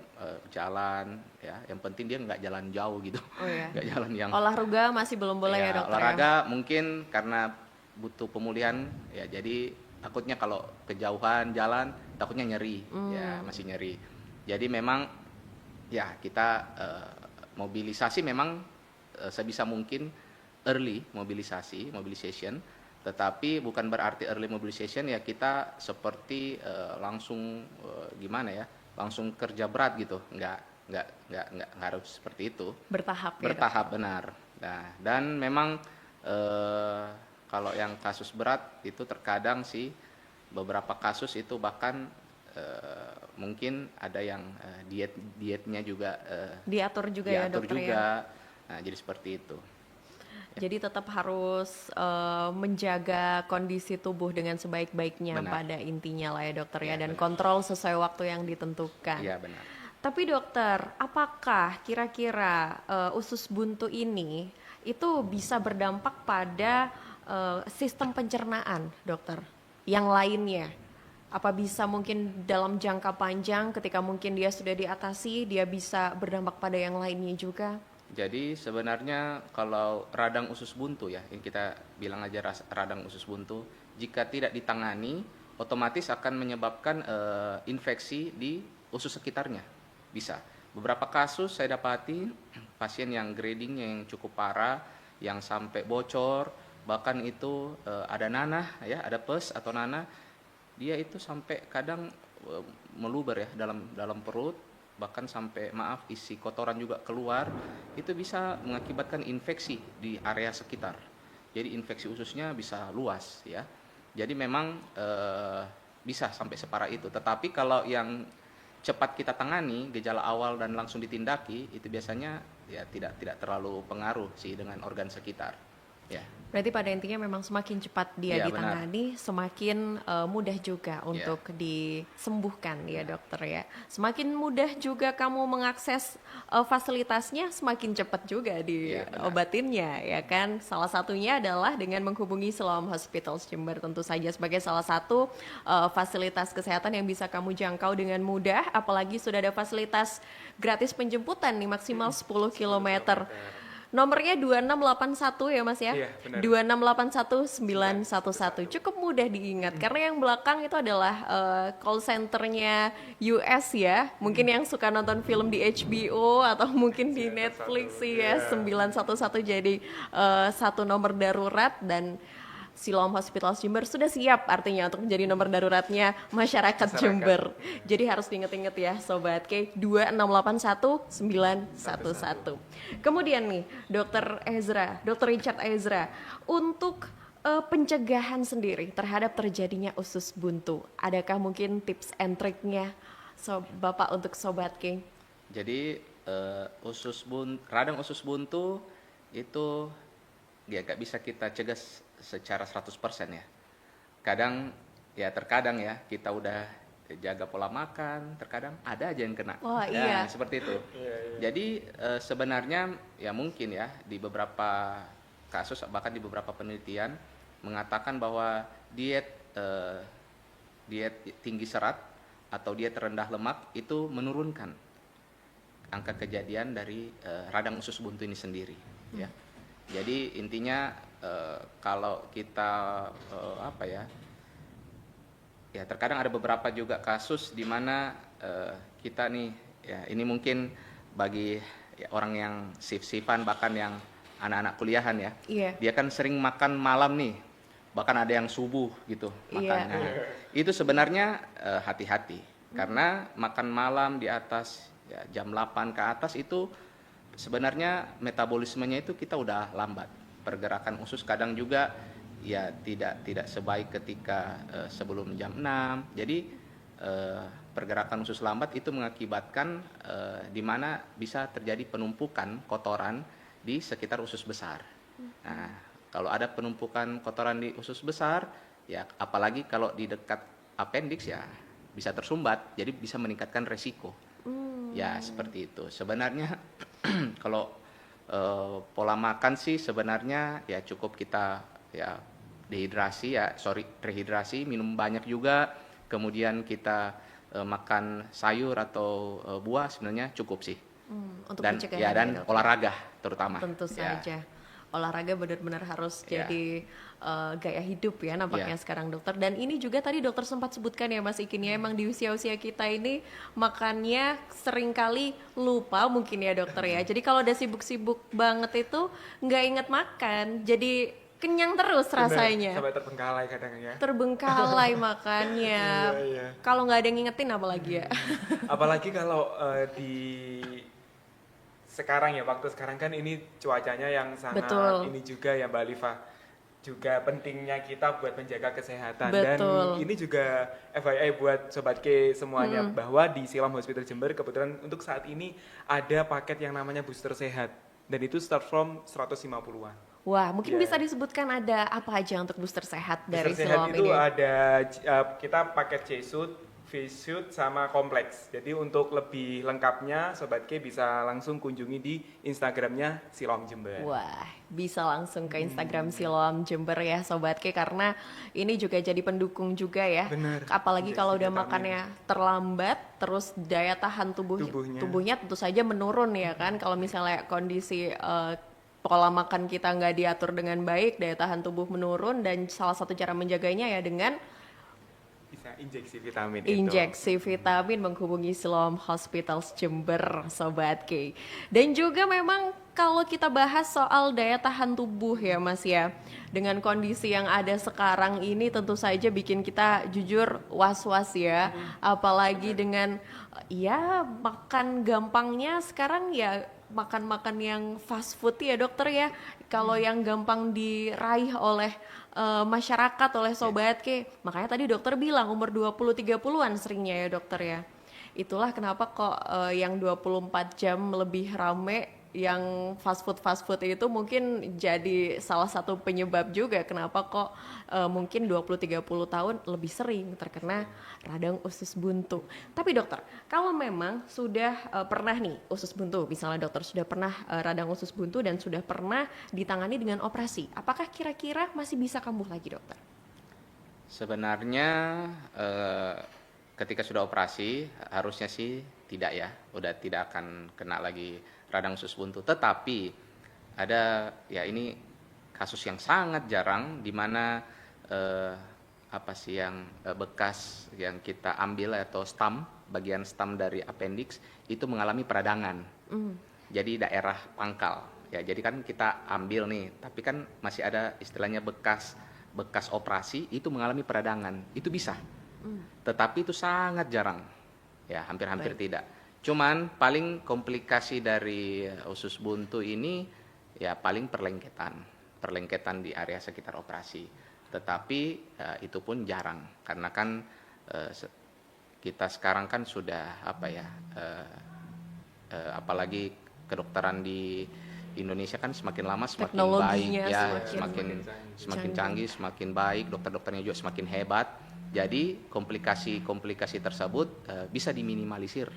jalan ya yang penting dia nggak jalan jauh gitu. Oh ya. Nggak jalan yang Olahraga masih belum boleh ya, dokter olahraga ya? mungkin karena butuh pemulihan ya jadi takutnya kalau kejauhan jalan takutnya nyeri ya masih nyeri jadi memang ya kita mobilisasi memang sebisa mungkin early mobilisation tetapi bukan berarti early mobilization ya kita seperti langsung gimana ya langsung kerja berat gitu nggak harus seperti itu Bertahap ya, bertahap benar nah dan memang kalau yang kasus berat itu terkadang sih beberapa kasus itu bahkan mungkin ada yang dietnya juga diatur juga ya diatur dokter juga ya? nah jadi seperti itu. Jadi tetap harus menjaga kondisi tubuh dengan sebaik-baiknya Benar. pada intinya lah ya dokter ya Ya, dan benar. kontrol sesuai waktu yang ditentukan. Iya benar. Tapi dokter, apakah kira-kira usus buntu ini itu bisa berdampak pada sistem pencernaan, dokter? Yang lainnya, apa bisa mungkin dalam jangka panjang ketika mungkin dia sudah diatasi, dia bisa berdampak pada yang lainnya juga? Jadi sebenarnya kalau radang usus buntu ya, ini kita bilang aja radang usus buntu, jika tidak ditangani, otomatis akan menyebabkan infeksi di usus sekitarnya. Bisa. Beberapa kasus saya dapati pasien yang gradingnya yang cukup parah, yang sampai bocor, bahkan itu ada nanah ya, ada pus atau nanah, dia itu sampai kadang meluber ya dalam perut. Bahkan sampai isi kotoran juga keluar, itu bisa mengakibatkan infeksi di area sekitar. Jadi infeksi ususnya bisa luas ya. Jadi memang bisa sampai separah itu. Tetapi kalau yang cepat kita tangani, gejala awal dan langsung ditindaki, itu biasanya ya tidak terlalu pengaruh sih dengan organ sekitar. Ya. Berarti pada intinya memang semakin cepat dia Iya, ditangani, semakin mudah juga untuk disembuhkan ya dokter ya. Semakin mudah juga kamu mengakses fasilitasnya, semakin cepat juga diobatinnya ya kan. Salah satunya adalah dengan menghubungi Siloam Hospitals Jember tentu saja sebagai salah satu fasilitas kesehatan yang bisa kamu jangkau dengan mudah. Apalagi sudah ada fasilitas gratis penjemputan nih maksimal 10 km. Nomornya 2681 ya Mas ya. Iya, benar. 2681911. Cukup mudah diingat karena yang belakang itu adalah call centernya US ya. Mungkin yang suka nonton film di HBO atau mungkin di Netflix sih ya. 911 jadi satu nomor darurat dan Siloam Hospitals Jember sudah siap artinya untuk menjadi nomor daruratnya masyarakat Jember. Jadi harus diinget-inget ya Sobat K, 2681911. Kemudian nih Dr. Richard Ezra, untuk pencegahan sendiri terhadap terjadinya usus buntu, adakah mungkin tips and triknya Bapak untuk Sobat K? Jadi radang usus buntu itu ya nggak bisa kita cegah secara 100% ya. Terkadang ya kita udah jaga pola makan, terkadang ada aja yang kena. Wah, Ya, iya. seperti itu. Jadi sebenarnya ya mungkin ya di beberapa kasus bahkan di beberapa penelitian mengatakan bahwa diet tinggi serat atau diet rendah lemak itu menurunkan angka kejadian dari radang usus buntu ini sendiri. Ya, jadi intinya kalau kita ya terkadang ada beberapa juga kasus di mana kita nih ya ini mungkin bagi orang yang sif-sifan bahkan yang anak-anak kuliahan ya, Iya. dia kan sering makan malam nih, bahkan ada yang subuh gitu makannya. Itu sebenarnya hati-hati karena makan malam di atas ya, jam 8 ke atas itu sebenarnya metabolismenya itu kita udah lambat. Pergerakan usus kadang juga ya tidak sebaik ketika sebelum jam 6. Jadi pergerakan usus lambat itu mengakibatkan di mana bisa terjadi penumpukan kotoran di sekitar usus besar. Nah, kalau ada penumpukan kotoran di usus besar, ya apalagi kalau di dekat appendix ya bisa tersumbat, jadi bisa meningkatkan resiko. Ya seperti itu. Sebenarnya kalau pola makan sih sebenarnya ya cukup kita ya rehidrasi, minum banyak juga, kemudian kita makan sayur atau buah sebenarnya cukup sih. Untuk Dan pencegahan dan ya, Dok? olahraga terutama. Tentu Ya. saja. Olahraga benar-benar harus Ya. jadi gaya hidup ya nampaknya Ya. sekarang dokter. Dan ini juga tadi dokter sempat sebutkan ya Mas Ikin ya, emang di usia-usia kita ini makannya seringkali lupa mungkin ya dokter ya. Jadi kalau udah sibuk-sibuk banget itu nggak inget makan, jadi kenyang terus rasanya. Sampai terbengkalai kadang ya. Terbengkalai makannya. Iya. Kalau nggak ada yang ngingetin apalagi ya. Apalagi kalau di sekarang ya, waktu sekarang kan ini cuacanya yang sangat Betul. ini juga ya Mbak Alifa, juga pentingnya kita buat menjaga kesehatan. Betul. Dan ini juga FYI buat Sobat K semuanya, bahwa di Siloam Hospital Jember kebetulan untuk saat ini ada paket yang namanya booster sehat, dan itu start from 150-an. Wah, mungkin Ya. bisa disebutkan ada apa aja untuk booster sehat dari Booster sehat Siloam itu ini? ada kita paket C-suit, V-suit, sama kompleks. Jadi untuk lebih lengkapnya Sobat K bisa langsung kunjungi di Instagramnya Siloam Jember. Wah, bisa langsung ke Instagram Siloam Jember ya Sobat K, karena ini juga jadi pendukung juga ya. Bener. Apalagi Injeksi kalau udah vitamin. makannya terlambat, terus daya tahan tubuhnya tentu saja menurun ya kan. Kalau misalnya kondisi pola makan kita nggak diatur dengan baik, daya tahan tubuh menurun, dan salah satu cara menjaganya ya dengan Bisa injeksi vitamin injeksi vitamin, menghubungi Siloam Hospital Jember Sobat K. Dan juga memang kalau kita bahas soal daya tahan tubuh ya Mas ya, dengan kondisi yang ada sekarang ini tentu saja bikin kita jujur was-was ya, apalagi dengan ya makan gampangnya sekarang ya, makan-makan yang fast food ya dokter ya, kalau yang gampang diraih oleh masyarakat, oleh Sobat K. Makanya tadi dokter bilang umur 20-30-an seringnya ya dokter ya. Itulah kenapa kok yang 24 jam lebih rame, yang fast food itu mungkin jadi salah satu penyebab juga kenapa kok mungkin 20-30 tahun lebih sering terkena radang usus buntu. Tapi dokter, kalau memang sudah pernah nih usus buntu, misalnya dokter sudah pernah radang usus buntu dan sudah pernah ditangani dengan operasi, apakah kira-kira masih bisa kambuh lagi dokter? Sebenarnya ketika sudah operasi harusnya sih tidak ya, udah tidak akan kena lagi radang usus buntu. Tetapi ada ya ini kasus yang sangat jarang di mana bekas yang kita ambil atau bagian stam dari appendix itu mengalami peradangan. Jadi daerah pangkal. Ya, jadi kan kita ambil nih, tapi kan masih ada istilahnya bekas operasi itu mengalami peradangan. Itu bisa. Tetapi itu sangat jarang. Ya, hampir-hampir tidak. Cuman paling komplikasi dari usus buntu ini ya paling perlengketan. perlengketan di area sekitar operasi. Tetapi itu pun jarang karena kan kita sekarang kan sudah apalagi kedokteran di Indonesia kan semakin lama semakin baik Teknologinya ya, semakin semakin canggih. canggih, semakin baik, dokter-dokternya juga semakin hebat. Jadi komplikasi-komplikasi tersebut bisa diminimalisir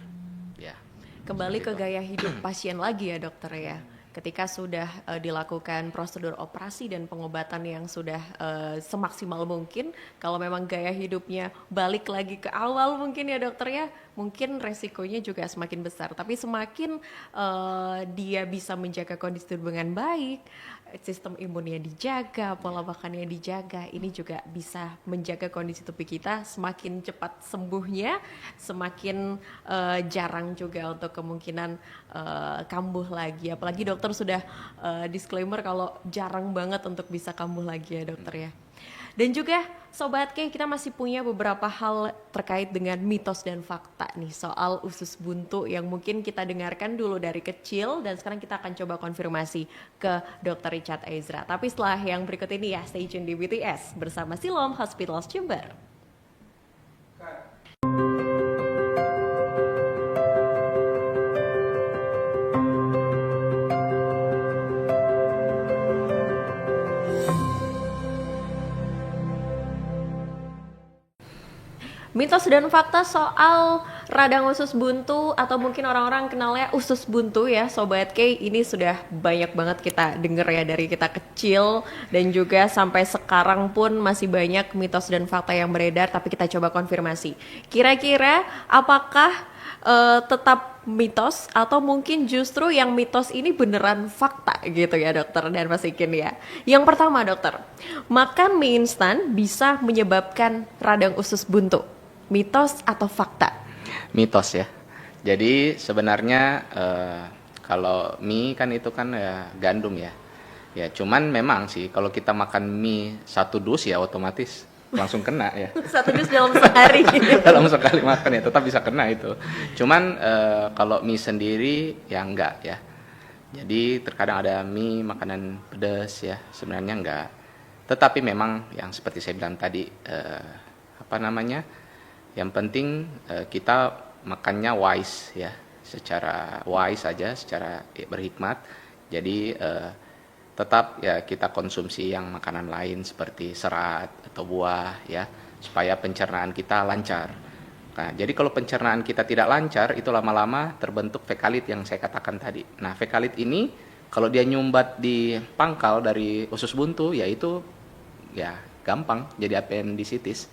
ya. Kembali ke Seperti itu. gaya hidup pasien lagi ya dokter ya. Ketika sudah dilakukan prosedur operasi dan pengobatan yang sudah semaksimal mungkin, kalau memang gaya hidupnya balik lagi ke awal mungkin ya dokter ya, mungkin resikonya juga semakin besar. Tapi semakin dia bisa menjaga kondisi tubuh dengan baik, sistem imunnya dijaga, pola makannya dijaga, ini juga bisa menjaga kondisi tubuh kita semakin cepat sembuhnya, semakin jarang juga untuk kemungkinan kambuh lagi. Apalagi dokter sudah disclaimer kalau jarang banget untuk bisa kambuh lagi ya dokter ya. Dan juga Sobat K, kita masih punya beberapa hal terkait dengan mitos dan fakta nih soal usus buntu yang mungkin kita dengarkan dulu dari kecil dan sekarang kita akan coba konfirmasi ke Dr. Richard Ezra. Tapi setelah yang berikut ini ya, stay tune di BTS bersama Siloam Hospitals Jember. Mitos dan fakta soal radang usus buntu atau mungkin orang-orang kenalnya usus buntu ya Sobat K, ini sudah banyak banget kita denger ya dari kita kecil dan juga sampai sekarang pun masih banyak mitos dan fakta yang beredar, tapi kita coba konfirmasi. Kira-kira apakah tetap mitos atau mungkin justru yang mitos ini beneran fakta gitu ya dokter dan Mas Ikin ya. Yang pertama dokter, makan mie instan bisa menyebabkan radang usus buntu. Mitos atau fakta? Mitos ya. Jadi sebenarnya kalau mie kan itu kan ya gandum ya. Ya cuman memang sih kalau kita makan mie satu dus ya otomatis langsung kena ya. Satu dus dalam sehari. Dalam sekali makan ya tetap bisa kena itu. Cuman kalau mie sendiri ya enggak ya. Jadi terkadang ada mie makanan pedas ya, sebenarnya enggak. Tetapi memang yang seperti saya bilang tadi yang penting kita makannya wise ya, secara wise aja, secara berhikmat. Jadi tetap ya kita konsumsi yang makanan lain seperti serat atau buah ya, supaya pencernaan kita lancar. Nah, jadi kalau pencernaan kita tidak lancar, itu lama-lama terbentuk fekalit yang saya katakan tadi. Nah, fekalit ini kalau dia nyumbat di pangkal dari usus buntu, ya itu ya gampang jadi apendisitis,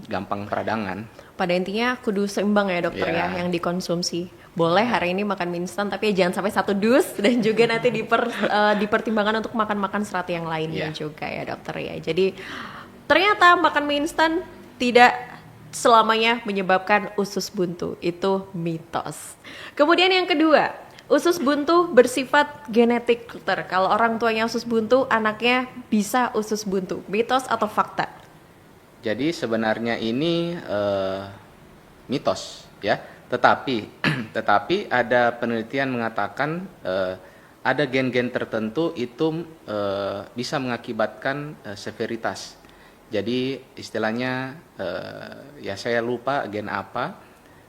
gampang peradangan. Pada intinya kudu seimbang ya dokter Ya. ya yang dikonsumsi. Boleh hari ini makan mie instan tapi ya jangan sampai satu dus dan juga nanti dipertimbangkan untuk makan serat yang lainnya Ya. juga ya dokter ya. Jadi ternyata makan mie instan tidak selamanya menyebabkan usus buntu, itu mitos. Kemudian yang kedua, usus buntu bersifat genetik dokter. Kalau orang tuanya usus buntu, anaknya bisa usus buntu. Mitos atau fakta? Jadi sebenarnya ini mitos ya, tetapi ada penelitian mengatakan ada gen-gen tertentu itu bisa mengakibatkan severitas. Jadi istilahnya ya saya lupa gen apa,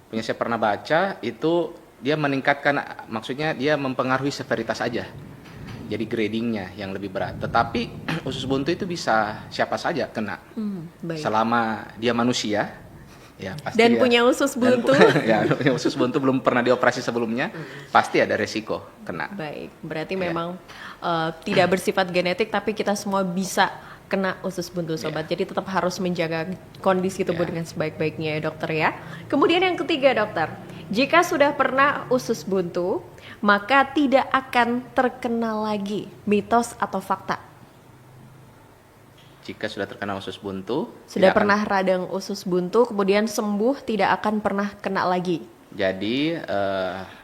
punya saya pernah baca itu dia meningkatkan, maksudnya dia mempengaruhi severitas aja. Jadi gradingnya yang lebih berat. Tetapi usus buntu itu bisa siapa saja kena, Baik. selama dia manusia, ya pasti. Dan dia- punya usus buntu. ya punya usus buntu belum pernah dioperasi sebelumnya, pasti ada resiko kena. Baik, berarti Ya. memang tidak bersifat genetik tapi kita semua bisa kena usus buntu sobat. Jadi tetap harus menjaga kondisi tubuh Ya. dengan sebaik-baiknya ya dokter ya. Kemudian yang ketiga dokter, jika sudah pernah usus buntu maka tidak akan terkena lagi. Mitos atau fakta? Jika sudah terkena usus buntu, Sudah tidak akan- pernah radang usus buntu kemudian sembuh tidak akan pernah kena lagi. Jadi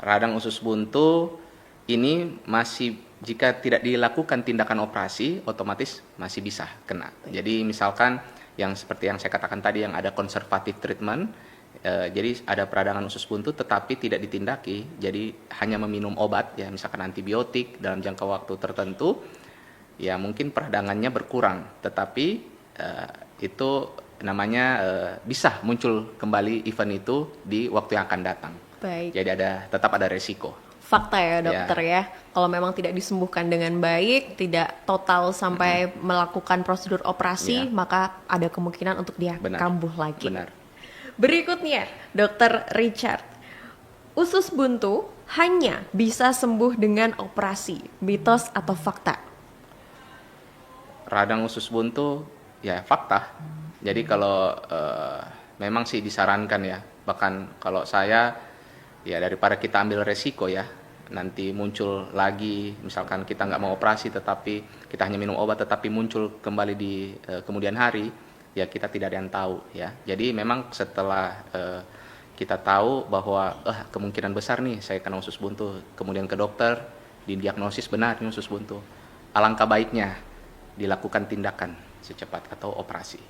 radang usus buntu ini masih, jika tidak dilakukan tindakan operasi otomatis masih bisa kena. Jadi misalkan yang seperti yang saya katakan tadi, yang ada conservative treatment, jadi ada peradangan usus buntu tetapi tidak ditindaki, jadi hanya meminum obat ya misalkan antibiotik dalam jangka waktu tertentu, ya mungkin peradangannya berkurang, tetapi itu namanya bisa muncul kembali event itu di waktu yang akan datang. Baik. Jadi tetap ada resiko. Fakta ya dokter ya, kalau memang tidak disembuhkan dengan baik, tidak total sampai melakukan prosedur operasi, maka ada kemungkinan untuk dia kambuh lagi. Benar. Berikutnya, dokter Richard, usus buntu hanya bisa sembuh dengan operasi, mitos atau fakta? Radang usus buntu ya fakta. Jadi kalau memang sih disarankan ya, bahkan kalau saya ya daripada kita ambil resiko ya, nanti muncul lagi, misalkan kita nggak mau operasi tetapi kita hanya minum obat tetapi muncul kembali di kemudian hari, ya kita tidak ada yang tahu ya. Jadi memang setelah kita tahu bahwa kemungkinan besar nih saya kena usus buntu, kemudian ke dokter, didiagnosis benar ini usus buntu, alangkah baiknya dilakukan tindakan secepat atau operasi.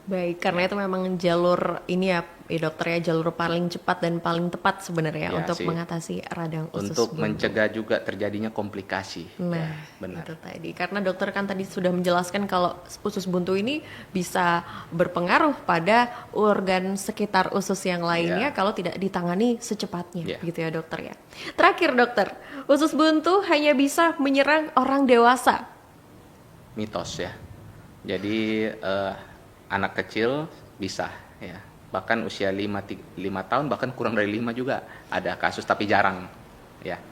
Baik, karena itu memang jalur ini ya dokter ya, jalur paling cepat dan paling tepat sebenarnya Ya, untuk sih. mengatasi radang usus Untuk buntu. mencegah juga terjadinya komplikasi. Nah, Ya, benar. itu tadi. Karena dokter kan tadi sudah menjelaskan kalau usus buntu ini bisa berpengaruh pada organ sekitar usus yang lainnya kalau tidak ditangani secepatnya, gitu ya dokter ya. Terakhir dokter, usus buntu hanya bisa menyerang orang dewasa. Mitos ya. Jadi anak kecil bisa ya. Bahkan usia 5 tahun bahkan kurang dari 5 juga ada kasus tapi jarang ya.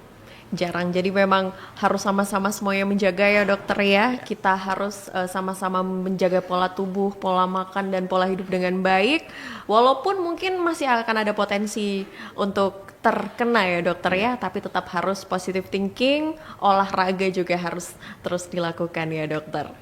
Jarang, jadi memang harus sama-sama semuanya menjaga ya dokter ya. Kita harus sama-sama menjaga pola tubuh, pola makan dan pola hidup dengan baik. Walaupun mungkin masih akan ada potensi untuk terkena ya dokter ya, tapi tetap harus positive thinking, olahraga juga harus terus dilakukan ya dokter.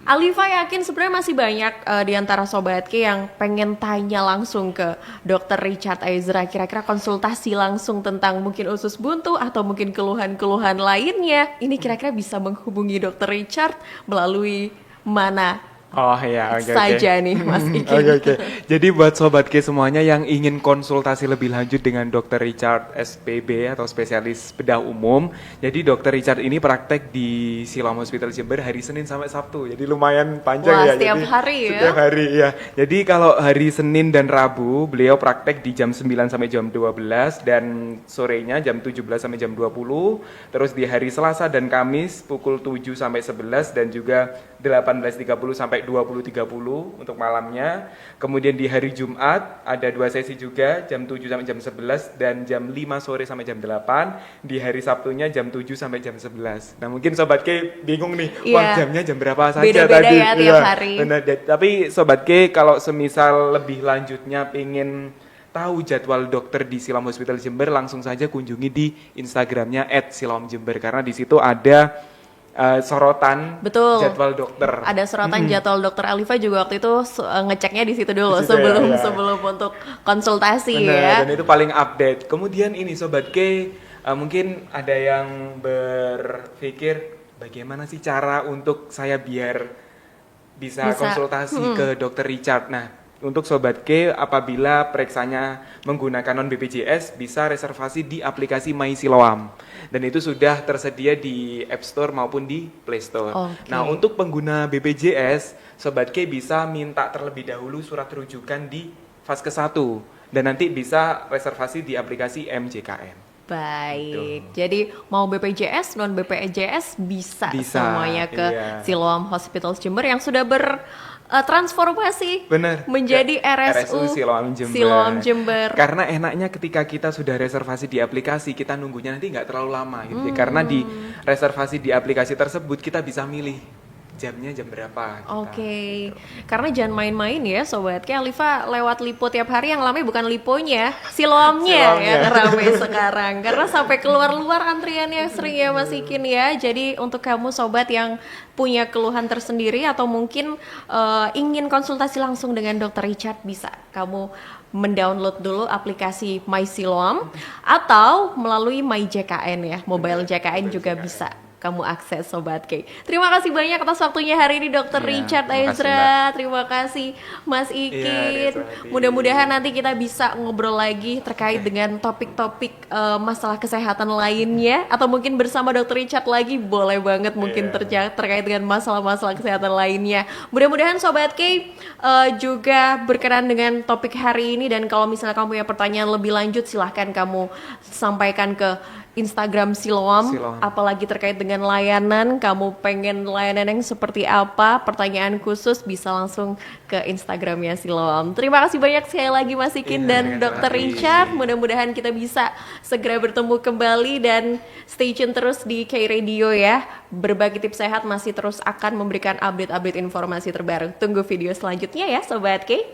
Alifa yakin sebenarnya masih banyak di antara Sobat K yang pengen tanya langsung ke Dr. Richard Ezra, kira-kira konsultasi langsung tentang mungkin usus buntu atau mungkin keluhan-keluhan lainnya. Ini kira-kira bisa menghubungi Dr. Richard melalui mana Oh ya, oke. saja nih Mas Iki. Oke. Jadi buat Sobat K semuanya yang ingin konsultasi lebih lanjut dengan Dr. Richard SPB atau spesialis bedah umum. Jadi Dr. Richard ini praktek di Siloam Hospital Jember hari Senin sampai Sabtu. Jadi lumayan panjang Wah, ya. setiap Jadi, hari ya? Setiap hari ya. Jadi kalau hari Senin dan Rabu beliau praktek di jam 9 sampai jam 12 dan sorenya jam 17 sampai jam 20. Terus di hari Selasa dan Kamis pukul 7 sampai 11 dan juga 18.30 sampai 20.30 untuk malamnya. Kemudian di hari Jumat ada 2 sesi juga, jam 7 sampai jam 11 dan jam 5 sore sampai jam 8. Di hari Sabtunya jam 7 sampai jam 11. Nah, mungkin Sobat K bingung nih, wah jamnya jam berapa saja Beda-beda tadi. ya tiap hari. Benar. Tapi Sobat K kalau semisal lebih lanjutnya pengen tahu jadwal dokter di Siloam Hospital Jember, langsung saja kunjungi di Instagramnya @siloamjember karena di situ ada sorotan Betul. jadwal dokter. Ada sorotan jadwal dokter Alifa juga waktu itu ngeceknya di situ dulu Di situ ya. sebelum untuk konsultasi Benar, ya. dan itu paling update. Kemudian ini Sobat K, mungkin ada yang berpikir bagaimana sih cara untuk saya biar bisa konsultasi ke Dr. Richard. Nah, untuk Sobat K, apabila periksanya menggunakan non-BPJS, bisa reservasi di aplikasi My Siloam. Dan itu sudah tersedia di App Store maupun di Play Store. Oke. Nah, untuk pengguna BPJS, Sobat K bisa minta terlebih dahulu surat rujukan di Vaskes 1. Dan nanti bisa reservasi di aplikasi MJKN. Baik, jadi mau BPJS, non BPJS bisa semuanya ke Siloam Hospital Jember yang sudah transformasi menjadi RSU Siloam Jember. Karena enaknya ketika kita sudah reservasi di aplikasi, kita nunggunya nanti nggak terlalu lama gitu. Karena di reservasi di aplikasi tersebut kita bisa milih jamnya jam berapa. Oke. Karena jangan main-main ya Sobat. Kayak Alifa lewat Lipo tiap hari, yang ramai bukan Liponya, Siloamnya yang ramai sekarang. Karena sampai keluar-luar antriannya sering ya Mas Ikin ya. Jadi untuk kamu Sobat yang punya keluhan tersendiri atau mungkin ingin konsultasi langsung dengan Dr. Richard, bisa kamu mendownload dulu aplikasi My Siloam atau melalui My JKN ya, mobile JKN juga bisa. kamu akses Sobat K. Terima kasih banyak atas waktunya hari ini Dr. Iya, Richard terima kasih, Ezra. Terima kasih Mas Ikin. Iya, Rezwati. Mudah-mudahan nanti kita bisa ngobrol lagi terkait dengan topik-topik masalah kesehatan lainnya, atau mungkin bersama Dr. Richard lagi boleh banget mungkin terkait dengan masalah-masalah kesehatan lainnya. Mudah-mudahan Sobat K juga berkenan dengan topik hari ini, dan kalau misalnya kamu punya pertanyaan lebih lanjut silahkan kamu sampaikan ke Instagram Siloam, apalagi terkait dengan layanan, kamu pengen layanan yang seperti apa, pertanyaan khusus bisa langsung ke Instagramnya Siloam. Terima kasih banyak sekali lagi Mas Ikin dan Dr. Richard, mudah-mudahan kita bisa segera bertemu kembali, dan stay tune terus di K Radio ya. Berbagi tips sehat masih terus akan memberikan update-update informasi terbaru. Tunggu video selanjutnya ya Sobat K.